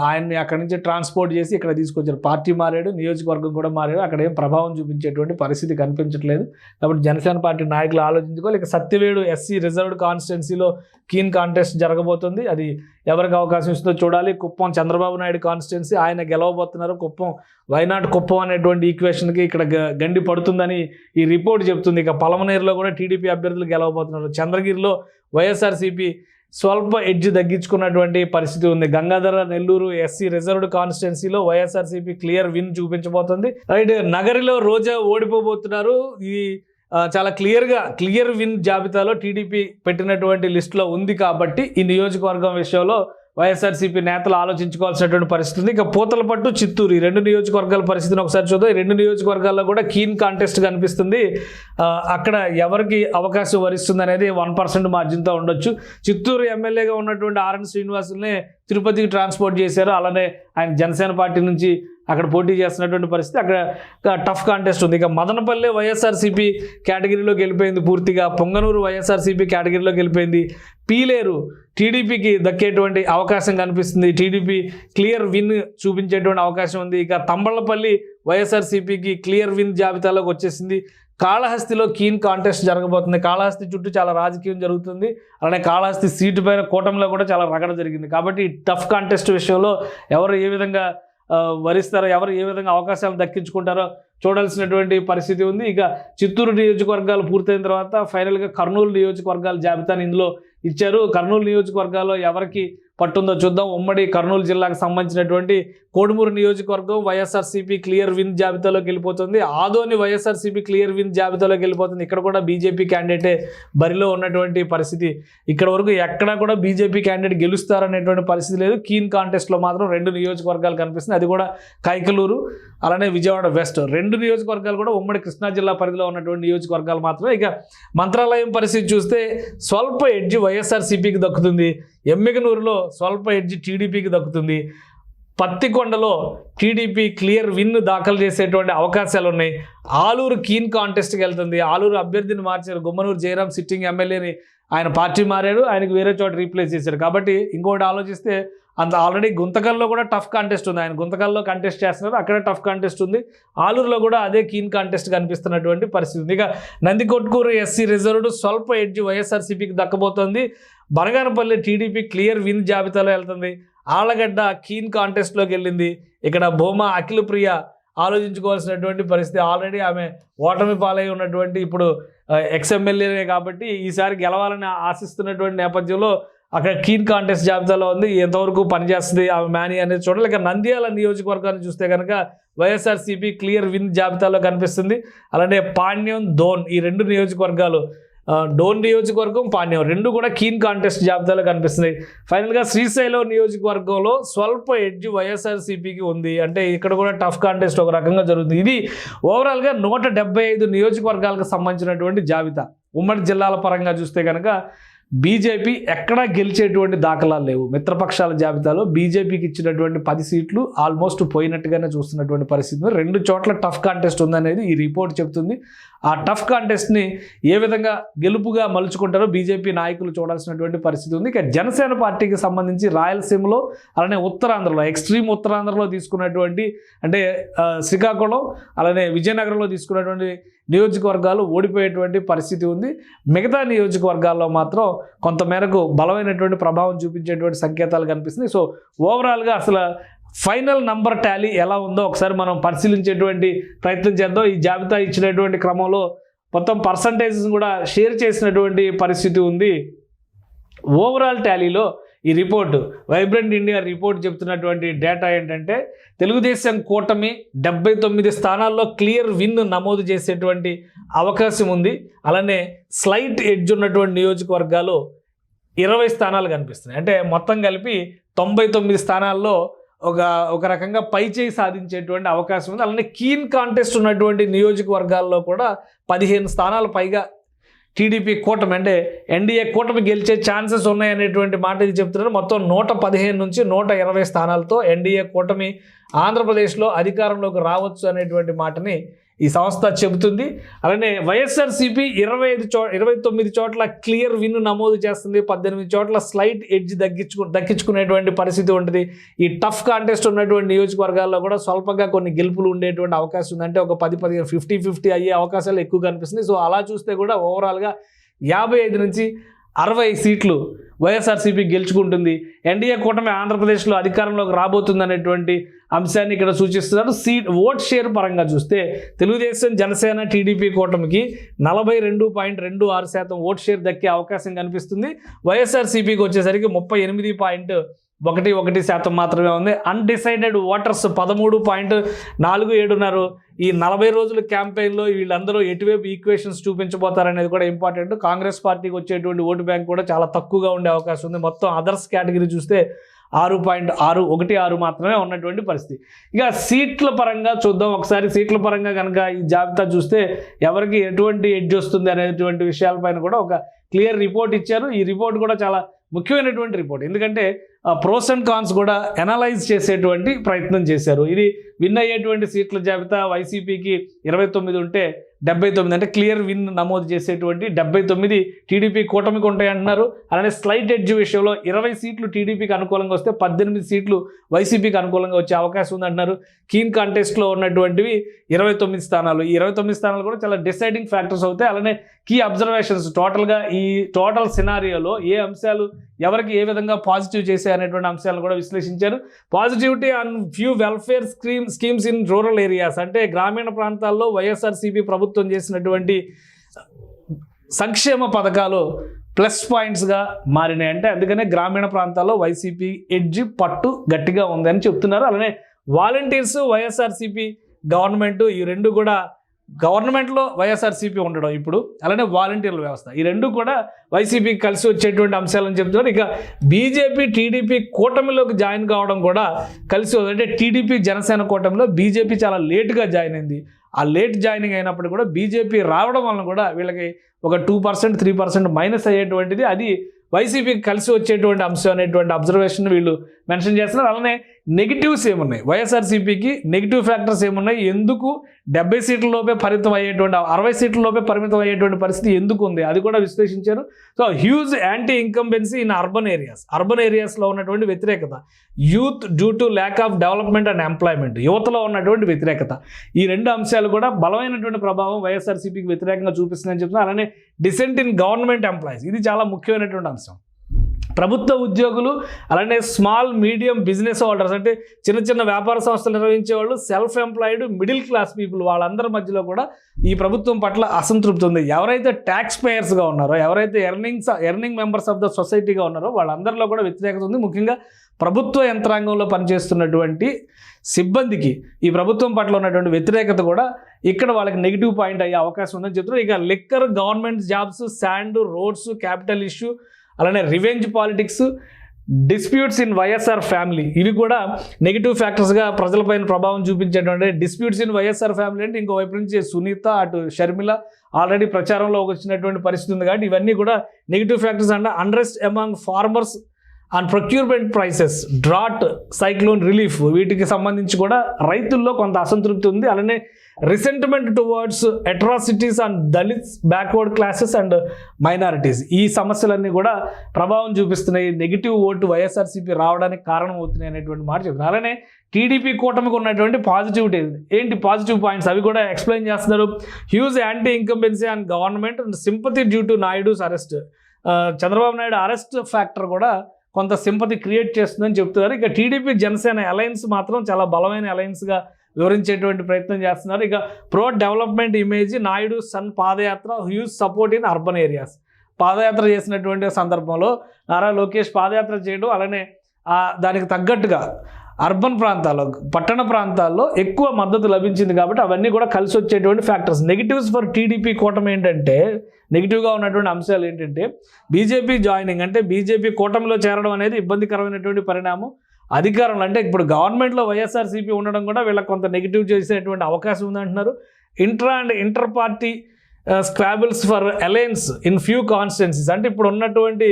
ఆయన్ని అక్కడి నుంచి ట్రాన్స్పోర్ట్ చేసి ఇక్కడ తీసుకొచ్చారు. పార్టీ మారాడు, నియోజకవర్గం కూడా మారాడు. అక్కడ ఏం ప్రభావం చూపించేటువంటి పరిస్థితి కనిపించట్లేదు. కాబట్టి జనసేన పార్టీ నాయకులు ఆలోచించుకోవాలి. ఇక సత్యవేడు ఎస్సీ రిజర్వ్డ్ కాన్స్టిట్యున్సీలో కీన్ కాంటెస్ట్ జరగబోతుంది. అది ఎవరికి అవకాశం ఇస్తుందో చూడాలి. కుప్పం చంద్రబాబు నాయుడు కాన్స్టిట్యున్సీ, ఆయన గెలవబోతున్నారు. కుప్పం వైనాట్ కుప్పం అనేటువంటి ఈక్వేషన్కి ఇక్కడ గండి పడుతుందని ఈ రిపోర్ట్ చెప్తుంది. ఇక పలమనేరులో కూడా టీడీపీ అభ్యర్థులు గెలవబోతున్నారు. చంద్రగిరిలో వైఎస్ఆర్సీపీ స్వల్ప ఎడ్జ్ తగ్గించుకున్నటువంటి పరిస్థితి ఉంది. గంగాధర నెల్లూరు ఎస్సీ రిజర్వ్డ్ కాన్స్టిట్యున్సీలో వైఎస్ఆర్సీపీ క్లియర్ విన్ చూపించబోతుంది. రైట్, నగరిలో రోజా ఓడిపోబోతున్నారు. ఇది చాలా క్లియర్ విన్ జాబితాలో టీడీపీ పెట్టినటువంటి లిస్టులో ఉంది. కాబట్టి ఈ నియోజకవర్గం విషయంలో వైఎస్ఆర్సీపీ నేతలు ఆలోచించుకోవాల్సినటువంటి పరిస్థితి ఉంది. ఇక పూతలపట్టు, చిత్తూరు ఈ 2 నియోజకవర్గాల పరిస్థితిని ఒకసారి చూద్దాం. ఈ 2 నియోజకవర్గాల్లో కూడా కీన్ కాంటెస్ట్ కనిపిస్తుంది. అక్కడ ఎవరికి అవకాశం వరిస్తుంది అనేది 1% మార్జిన్తో ఉండొచ్చు. చిత్తూరు ఎమ్మెల్యేగా ఉన్నటువంటి ఆర్ఎన్ శ్రీనివాసుల్ని తిరుపతికి ట్రాన్స్పోర్ట్ చేశారు. అలానే ఆయన జనసేన పార్టీ నుంచి అక్కడ పోటీ చేస్తున్నటువంటి పరిస్థితి. అక్కడ టఫ్ కాంటెస్ట్ ఉంది. ఇక మదనపల్లె వైఎస్ఆర్సీపీ కేటగిరీలోకి వెళ్ళిపోయింది పూర్తిగా. పొంగనూరు వైఎస్ఆర్సీపీ కేటగిరీలోకి వెళ్ళిపోయింది. పీలేరు టీడీపీకి దక్కేటువంటి అవకాశం కనిపిస్తుంది. టీడీపీ క్లియర్ విన్ చూపించేటువంటి అవకాశం ఉంది. ఇక తంబళ్లపల్లి వైఎస్ఆర్సీపీకి క్లియర్ విన్ జాబితాలోకి వచ్చేసింది. కాళహస్తిలో కీన్ కాంటెస్ట్ జరగబోతుంది. కాళహస్తి చుట్టూ చాలా రాజకీయం జరుగుతుంది. అలానే కాళహస్తి సీటు పైన కూటమిలో కూడా చాలా రగడ జరిగింది. కాబట్టి టఫ్ కాంటెస్ట్ విషయంలో ఎవరు ఏ విధంగా వరిస్తారో, ఎవరు ఏ విధంగా అవకాశాలు దక్కించుకుంటారో చూడాల్సినటువంటి పరిస్థితి ఉంది. ఇక చిత్తూరు నియోజకవర్గాలు పూర్తయిన తర్వాత ఫైనల్గా కర్నూలు నియోజకవర్గాల జాబితాని ఇందులో ఇచ్చారు. కర్నూలు నియోజకవర్గాల్లో ఎవరికి పట్టుందో చూద్దాం. ఉమ్మడి కర్నూలు జిల్లాకు సంబంధించినటువంటి కోడుమూరు నియోజకవర్గం వైఎస్ఆర్సీపీ క్లియర్ విన్ జాబితాలోకి వెళ్ళిపోతుంది. ఆదోని వైఎస్ఆర్సీపీ క్లియర్ విన్ జాబితాలోకి వెళ్ళిపోతుంది. ఇక్కడ కూడా బీజేపీ క్యాండిడేటే బరిలో ఉన్నటువంటి పరిస్థితి. ఇక్కడ వరకు ఎక్కడా కూడా బీజేపీ క్యాండిడేట్ గెలుస్తారనేటువంటి పరిస్థితి లేదు. కీన్ కాంటెస్ట్లో మాత్రం 2 నియోజకవర్గాలు కనిపిస్తుంది. అది కూడా కైకలూరు అలానే విజయవాడ వెస్ట్ 2 నియోజకవర్గాలు కూడా ఉమ్మడి కృష్ణా జిల్లా పరిధిలో ఉన్నటువంటి నియోజకవర్గాలు మాత్రమే. ఇక మంత్రాలయం పరిస్థితి చూస్తే స్వల్ప ఎడ్జ్ వైఎస్ఆర్సీపీకి దక్కుతుంది. ఎమ్మిగనూరులో స్వల్ప ఎడ్జ్ టీడీపీకి దక్కుతుంది. పత్తికొండలో టీడీపీ క్లియర్ విన్ దాఖలు చేసేటువంటి అవకాశాలు ఉన్నాయి. ఆలూరు కీన్ కాంటెస్ట్కి వెళ్తుంది. ఆలూరు అభ్యర్థిని మార్చారు. గుమ్మనూరు జయరాం సిట్టింగ్ ఎమ్మెల్యేని ఆయన పార్టీ మారాడు, ఆయనకు వేరే చోట రీప్లేస్ చేశారు. కాబట్టి ఇంకోటి ఆలోచిస్తే అంత ఆల్రెడీ గుంతకల్లో కూడా టఫ్ కాంటెస్ట్ ఉంది. ఆయన గుంతకల్లో కంటెస్ట్ చేస్తున్నారు, అక్కడ టఫ్ కాంటెస్ట్ ఉంది. ఆలూరులో కూడా అదే కీన్ కాంటెస్ట్ కనిపిస్తున్నటువంటి పరిస్థితి ఉంది. ఇక నందికొట్కూరు ఎస్సీ రిజర్వ్డ్ స్వల్ప ఎడ్జ్ వైఎస్ఆర్సీపీకి దక్కబోతోంది. బనగానపల్లి టీడీపీ క్లియర్ విన్ జాబితాలో వెళ్తుంది. ఆళ్లగడ్డ కీన్ కాంటెస్ట్లోకి వెళ్ళింది. ఇక్కడ భూమా అఖిల ప్రియ ఆలోచించుకోవాల్సినటువంటి పరిస్థితి. ఆల్రెడీ ఆమె ఓటమి పాలై ఉన్నటువంటి ఇప్పుడు ఎక్స్ఎమ్మెల్యేనే కాబట్టి ఈసారి గెలవాలని ఆశిస్తున్నటువంటి నేపథ్యంలో అక్కడ కీన్ కాంటెస్ట్ జాబితాలో ఉంది. ఎంతవరకు పనిచేస్తుంది ఆమె మేనీ అనేది చూడాలి. ఇక నంద్యాల నియోజకవర్గాన్ని చూస్తే కనుక వైఎస్ఆర్సీపీ క్లియర్ విన్ జాబితాలో కనిపిస్తుంది. అలానే పాణ్యం, డోన్ ఈ 2 నియోజకవర్గాలు, డోన్ నియోజకవర్గం, పాణ్యం 2 కూడా కీన్ కాంటెస్ట్ జాబితాలో కనిపిస్తున్నాయి. ఫైనల్గా శ్రీశైలం నియోజకవర్గంలో స్వల్ప ఎడ్జ్ వైఎస్ఆర్సీపీకి ఉంది. అంటే ఇక్కడ కూడా టఫ్ కాంటెస్ట్ ఒక రకంగా జరుగుతుంది. ఇది ఓవరాల్గా 175 నియోజకవర్గాలకు సంబంధించినటువంటి జాబితా. ఉమ్మడి జిల్లాల పరంగా చూస్తే కనుక బీజేపీ ఎక్కడా గెలిచేటువంటి దాఖలాలు లేవు. మిత్రపక్షాల జాబితాలో బీజేపీకి ఇచ్చినటువంటి 10 సీట్లు ఆల్మోస్ట్ పోయినట్టుగానే చూస్తున్నటువంటి పరిస్థితి. 2 చోట్ల టఫ్ కాంటెస్ట్ ఉందనేది ఈ రిపోర్ట్ చెబుతుంది. ఆ టఫ్ కాంటెస్ట్ని ఏ విధంగా గెలుపుగా మలుచుకుంటారో బీజేపీ నాయకులు చూడాల్సినటువంటి పరిస్థితి ఉంది. ఇక జనసేన పార్టీకి సంబంధించి రాయలసీమలో అలానే ఉత్తరాంధ్రలో, ఎక్స్ట్రీమ్ ఉత్తరాంధ్రలో తీసుకున్నటువంటి అంటే శ్రీకాకుళం అలానే విజయనగరంలో తీసుకున్నటువంటి నియోజకవర్గాలు ఓడిపోయేటువంటి పరిస్థితి ఉంది. మిగతా నియోజకవర్గాల్లో మాత్రం కొంతమేరకు బలమైనటువంటి ప్రభావం చూపించేటువంటి సంకేతాలు కనిపిస్తున్నాయి. సో ఓవరాల్గా అసలు ఫైనల్ నంబర్ టాలీ ఎలా ఉందో ఒకసారి మనం పరిశీలించేటువంటి ప్రయత్నం చేద్దాం. ఈ జాబితా ఇచ్చినటువంటి క్రమంలో మొత్తం పర్సంటేజెస్ కూడా షేర్ చేసినటువంటి పరిస్థితి ఉంది. ఓవరాల్ టాలీలో ఈ రిపోర్టు వైబ్రెంట్ ఇండియా రిపోర్ట్ చెప్తున్నటువంటి డేటా ఏంటంటే తెలుగుదేశం కూటమి 79 స్థానాల్లో క్లియర్ విన్ నమోదు చేసేటువంటి అవకాశం ఉంది. అలానే స్లైట్ ఎడ్జ్ ఉన్నటువంటి నియోజకవర్గాలు 20 స్థానాలు కనిపిస్తున్నాయి. అంటే మొత్తం కలిపి 99 స్థానాల్లో ఒక రకంగా పైచేయి సాధించేటువంటి అవకాశం ఉంది. అలానే కీన్ కాంటెస్ట్ ఉన్నటువంటి నియోజకవర్గాల్లో కూడా 15 స్థానాలు పైగా టీడీపీ కూటమి అంటే ఎన్డీఏ కూటమి గెలిచే ఛాన్సెస్ ఉన్నాయనేటువంటి మాట ఇది చెప్తున్నారు. మొత్తం 115 నుంచి 120 స్థానాలతో ఎన్డీఏ కూటమి ఆంధ్రప్రదేశ్లో అధికారంలోకి రావచ్చు అనేటువంటి మాటని ఈ సంస్థ చెబుతుంది. అలానే వైఎస్ఆర్సీపీ 29 చోట్ల క్లియర్ విన్ నమోదు చేస్తుంది. 18 చోట్ల స్లైట్ ఎడ్జ్ దక్కించుకునేటువంటి పరిస్థితి ఉంటుంది. ఈ టఫ్ కాంటెస్ట్ ఉన్నటువంటి నియోజకవర్గాల్లో కూడా స్వల్పంగా కొన్ని గెలుపులు ఉండేటువంటి అవకాశం ఉంది. అంటే ఒక 10-15 50-50 అయ్యే అవకాశాలు ఎక్కువ కనిపిస్తుంది. సో అలా చూస్తే కూడా ఓవరాల్గా 55 నుంచి 60 సీట్లు వైఎస్ఆర్సీపీ గెలుచుకుంటుంది. ఎన్డీఏ కూటమి ఆంధ్రప్రదేశ్లో అధికారంలోకి రాబోతుంది అనేటువంటి అంశాన్ని ఇక్కడ సూచిస్తున్నారు. ఓట్ షేర్ పరంగా చూస్తే తెలుగుదేశం, జనసేన, టీడీపీ కూటమికి 42.26% ఓట్ షేర్ దక్కే అవకాశం కనిపిస్తుంది. వైఎస్ఆర్సీపీకి వచ్చేసరికి 38.11% మాత్రమే ఉంది. అన్డిసైడెడ్ ఓటర్స్ 13.47 ఉన్నారు. ఈ 40 రోజుల క్యాంపెయిన్లో వీళ్ళందరూ ఎటువైపు ఈక్వేషన్స్ చూపించబోతారనేది కూడా ఇంపార్టెంట్. కాంగ్రెస్ పార్టీకి వచ్చేటువంటి ఓటు బ్యాంక్ కూడా చాలా తక్కువగా ఉండే అవకాశం ఉంది. మొత్తం అదర్స్ కేటగిరీ చూస్తే 6.616 మాత్రమే ఉన్నటువంటి పరిస్థితి. ఇక సీట్ల పరంగా చూద్దాం ఒకసారి. సీట్ల పరంగా కనుక ఈ జాబితా చూస్తే ఎవరికి ఎటువంటి ఎడ్జ్ వస్తుంది అనేటువంటి విషయాలపైన కూడా ఒక క్లియర్ రిపోర్ట్ ఇచ్చారు. ఈ రిపోర్ట్ కూడా చాలా ముఖ్యమైనటువంటి రిపోర్ట్. ఎందుకంటే ప్రోస్ అండ్ కాన్స్ కూడా ఎనలైజ్ చేసేటువంటి ప్రయత్నం చేశారు. ఇది విన్ అయ్యేటువంటి సీట్ల జాబితా వైసీపీకి 29 ఉంటే 79 అంటే క్లియర్ విన్ నమోదు చేసేటువంటి 79 టీడీపీ కూటమికి ఉంటాయి అంటున్నారు. అలానే స్లైట్ ఎడ్జ్ విషయంలో 20 సీట్లు టీడీపీకి అనుకూలంగా వస్తే 18 సీట్లు వైసీపీకి అనుకూలంగా వచ్చే అవకాశం ఉంది అంటున్నారు. కీన్ కాంటెస్ట్లో ఉన్నటువంటివి 29 స్థానాలు. ఈ 29 స్థానాలు కూడా చాలా డిసైడింగ్ ఫ్యాక్టర్స్ అవుతాయి. అలానే కీ అబ్జర్వేషన్స్ టోటల్గా ఈ టోటల్ సినారియోలో ఏ అంశాలు ఎవరికి ఏ విధంగా పాజిటివ్ చేసే అనేటువంటి అంశాలను కూడా విశ్లేషించారు. Positivity on few welfare schemes in rural areas అంటే గ్రామీణ ప్రాంతాల్లో వైఎస్ఆర్సీపీ ప్రభుత్వం చేసినటువంటి సంక్షేమ పథకాలు ప్లస్ పాయింట్స్గా మారినాయి. అంటే అందుకనే గ్రామీణ ప్రాంతాల్లో వైసీపీ ఎడ్జ్ పట్టు గట్టిగా ఉందని చెప్తున్నారు. అలానే వాలంటీర్స్, వైఎస్ఆర్సీపీ గవర్నమెంట్, ఈ రెండు కూడా గవర్నమెంట్లో వైఎస్ఆర్సీపీ ఉండడం ఇప్పుడు, అలానే వాలంటీర్ల వ్యవస్థ, ఈ రెండు కూడా వైసీపీకి కలిసి వచ్చేటువంటి అంశాలని చెప్తున్నారు. ఇక బీజేపీ టీడీపీ కూటమిలోకి జాయిన్ కావడం కూడా కలిసి, అంటే టీడీపీ జనసేన కూటమిలో బీజేపీ చాలా లేటుగా జాయిన్ అయింది. ఆ లేట్ జాయినింగ్ అయినప్పుడు కూడా బీజేపీ రావడం వలన కూడా వీళ్ళకి ఒక 2%, 3% మైనస్ అయ్యేటువంటిది, అది వైసీపీకి కలిసి వచ్చేటువంటి అంశం అనేటువంటి అబ్జర్వేషన్ వీళ్ళు మెన్షన్ చేస్తున్నారు. అలానే నెగిటివ్స్ ఏమున్నాయి, వైఎస్ఆర్సీపీకి నెగిటివ్ ఫ్యాక్టర్స్ ఏమున్నాయి, ఎందుకు 70 సీట్లలోపే పరిమితం అయ్యేటువంటి 60 సీట్లలోపే పరిమితం అయ్యేటువంటి పరిస్థితి ఎందుకు ఉంది, అది కూడా విశ్లేషించారు. So huge anti incumbency in urban ఏరియాస్లో ఉన్నటువంటి వ్యతిరేకత, youth due to lack of development and employment, యువతలో ఉన్నటువంటి వ్యతిరేకత, ఈ రెండు అంశాలు కూడా బలమైనటువంటి ప్రభావం వైఎస్ఆర్సీపీకి వ్యతిరేకంగా చూపిస్తుందని చెప్తున్నారు. అలానే డిసెంట్ ఇన్ గవర్నమెంట్ ఎంప్లాయీస్, ఇది చాలా ముఖ్యమైనటువంటి అంశం. ప్రభుత్వ ఉద్యోగులు, అలానే స్మాల్ మీడియం బిజినెస్ హోల్డర్స్, అంటే చిన్న చిన్న వ్యాపార సంస్థలు నిర్వహించే వాళ్ళు, self employed, middle class people, వాళ్ళందరి మధ్యలో కూడా ఈ ప్రభుత్వం పట్ల అసంతృప్తి ఉంది. ఎవరైతే ట్యాక్స్ పేయర్స్గా ఉన్నారో, ఎవరైతే ఎర్నింగ్ మెంబర్స్ ఆఫ్ ద సొసైటీగా ఉన్నారో వాళ్ళందరిలో కూడా వ్యతిరేకత ఉంది. ముఖ్యంగా ప్రభుత్వ యంత్రాంగంలో పనిచేస్తున్నటువంటి సిబ్బందికి ఈ ప్రభుత్వం పట్ల ఉన్నటువంటి వ్యతిరేకత కూడా ఇక్కడ వాళ్ళకి నెగిటివ్ పాయింట్ అయ్యే అవకాశం ఉందని చెప్తున్నారు. ఇక liquor, government jobs, sand, roads, capital issue, అలానే revenge politics, disputes in YSR family, ఇవి కూడా నెగిటివ్ ఫ్యాక్టర్స్గా ప్రజలపైన ప్రభావం చూపించేటువంటి. డిస్ప్యూట్స్ ఇన్ వైఎస్ఆర్ ఫ్యామిలీ అంటే ఇంకోవైపు నుంచి సునీత, అటు షర్మిల ఆల్రెడీ ప్రచారంలో వచ్చినటువంటి పరిస్థితి ఉంది కాబట్టి ఇవన్నీ కూడా నెగిటివ్ ఫ్యాక్టర్స్. అంటే unrest among farmers and procurement prices, drought, cyclone relief, వీటికి సంబంధించి కూడా రైతుల్లో కొంత అసంతృప్తి ఉంది. అలానే resentment towards atrocities and Dalits, backward classes and minorities, ఈ సమస్యలన్నీ కూడా ప్రభావం చూపిస్తున్నాయి. నెగిటివ్ ఓటు వైఎస్ఆర్సీపీ రావడానికి కారణం అవుతున్నాయి అనేటువంటి మాట చెప్తున్నారు. అలానే టీడీపీ కూటమికి ఉన్నటువంటి పాజిటివిటీ ఏంటి, పాజిటివ్ పాయింట్స్ అవి కూడా ఎక్స్ప్లెయిన్ చేస్తున్నారు. Huge anti incumbency and government and sympathy due to Naidu's arrest, Chandrababu Naidu arrest factor కూడా కొంత సింపతి క్రియేట్ చేస్తుందని చెప్తున్నారు. ఇక టీడీపీ జనసేన అలయన్స్ మాత్రం చాలా బలమైన అలయన్స్గా వివరించేటువంటి ప్రయత్నం చేస్తున్నారు. ఇక pro development image, Naidu son padayatra, huge support in urban areas, padayatra చేసినటువంటి సందర్భంలో నారా లోకేష్ పాదయాత్ర చేయడం, అలానే దానికి తగ్గట్టుగా అర్బన్ ప్రాంతాల్లో, పట్టణ ప్రాంతాల్లో ఎక్కువ మద్దతు లభించింది కాబట్టి అవన్నీ కూడా కలిసి వచ్చేటువంటి ఫ్యాక్టర్స్. నెగిటివ్స్ ఫర్ టీడీపీ కూటమి ఏంటంటే, నెగిటివ్గా ఉన్నటువంటి అంశాలు ఏంటంటే, బీజేపీ జాయినింగ్, అంటే బీజేపీ కూటమిలో చేరడం అనేది ఇబ్బందికరమైనటువంటి పరిణామం. అధికారంలో అంటే ఇప్పుడు గవర్నమెంట్లో వైఎస్ఆర్సీపీ ఉండడం కూడా వీళ్ళకి కొంత నెగిటివ్ చేసేటువంటి అవకాశం ఉందంటున్నారు. Inter party squabbles for alliance in few constituencies, అంటే ఇప్పుడు ఉన్నటువంటి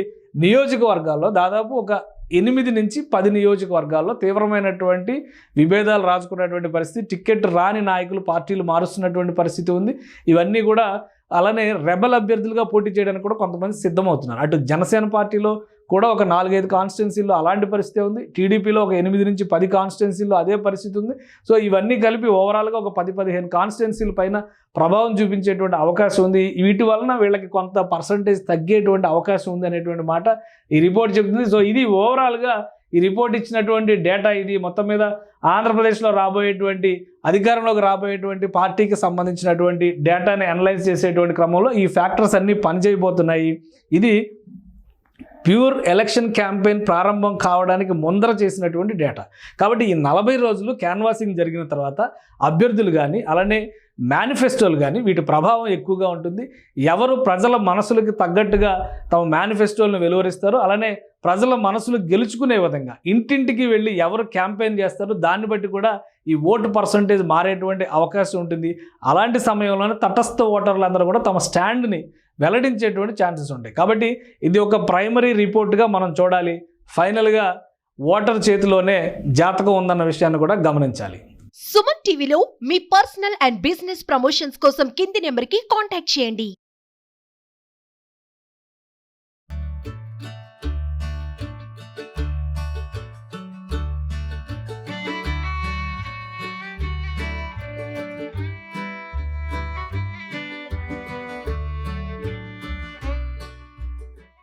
నియోజకవర్గాల్లో దాదాపు ఒక 8 నుంచి 10 నియోజకవర్గాల్లో తీవ్రమైనటువంటి విభేదాలు రాజుకున్నటువంటి పరిస్థితి, టికెట్ రాని నాయకులు పార్టీలు మారుస్తున్నటువంటి పరిస్థితి ఉంది. ఇవన్నీ కూడా అలానే రెబల్ అభ్యర్థులుగా పోటీ చేయడానికి కూడా కొంతమంది సిద్ధమవుతున్నారు. అటు జనసేన పార్టీలో కూడా ఒక 4-5 కాన్స్టిట్యున్సీల్లో అలాంటి పరిస్థితి ఉంది. టీడీపీలో ఒక 8 నుంచి 10 కాన్స్టిట్యున్సీల్లో అదే పరిస్థితి ఉంది. సో ఇవన్నీ కలిపి ఓవరాల్గా ఒక 10-15 కాన్స్టిట్యున్సీల పైన ప్రభావం చూపించేటువంటి అవకాశం ఉంది. వీటి వలన వీళ్ళకి కొంత పర్సంటేజ్ తగ్గేటువంటి అవకాశం ఉంది అనేటువంటి మాట ఈ రిపోర్ట్ చెబుతుంది. సో ఇది ఓవరాల్గా ఈ రిపోర్ట్ ఇచ్చినటువంటి డేటా. ఇది మొత్తం మీద ఆంధ్రప్రదేశ్లో రాబోయేటువంటి, అధికారంలోకి రాబోయేటువంటి పార్టీకి సంబంధించినటువంటి డేటాని అనలైజ్ చేసేటువంటి క్రమంలో ఈ ఫ్యాక్టర్స్ అన్నీ పనిచేయబోతున్నాయి. ఇది ప్యూర్ ఎలక్షన్ క్యాంపెయిన్ ప్రారంభం కావడానికి ముందర చేసినటువంటి డేటా. కాబట్టి ఈ 40 రోజులు క్యాన్వాసింగ్ జరిగిన తర్వాత అభ్యర్థులు కానీ, అలానే మేనిఫెస్టోలు కానీ, వీటి ప్రభావం ఎక్కువగా ఉంటుంది. ఎవరు ప్రజల మనసులకు తగ్గట్టుగా తమ మేనిఫెస్టోలను వెలువరిస్తారో, అలానే ప్రజల మనసులు గెలుచుకునే విధంగా ఇంటింటికి వెళ్ళి ఎవరు క్యాంపెయిన్ చేస్తారో దాన్ని బట్టి కూడా ఈ ఓటు పర్సంటేజ్ మారేటువంటి అవకాశం ఉంటుంది. అలాంటి సమయంలోనే తటస్థ ఓటర్లందరూ కూడా తమ స్టాండ్ని వెల్లడించేటువంటి ఛాన్సెస్ ఉంటాయి. కాబట్టి ఇది ఒక ప్రైమరీ రిపోర్ట్గా మనం చూడాలి. ఫైనల్గా ఓటర్ చేతిలోనే జాతకం ఉందన్న విషయాన్ని కూడా గమనించాలి. సుమన్ టీవీలో మీ పర్సనల్ అండ్ బిజినెస్ ప్రమోషన్స్ కోసం కింది నెంబర్కి కాంటాక్ట్ చేయండి.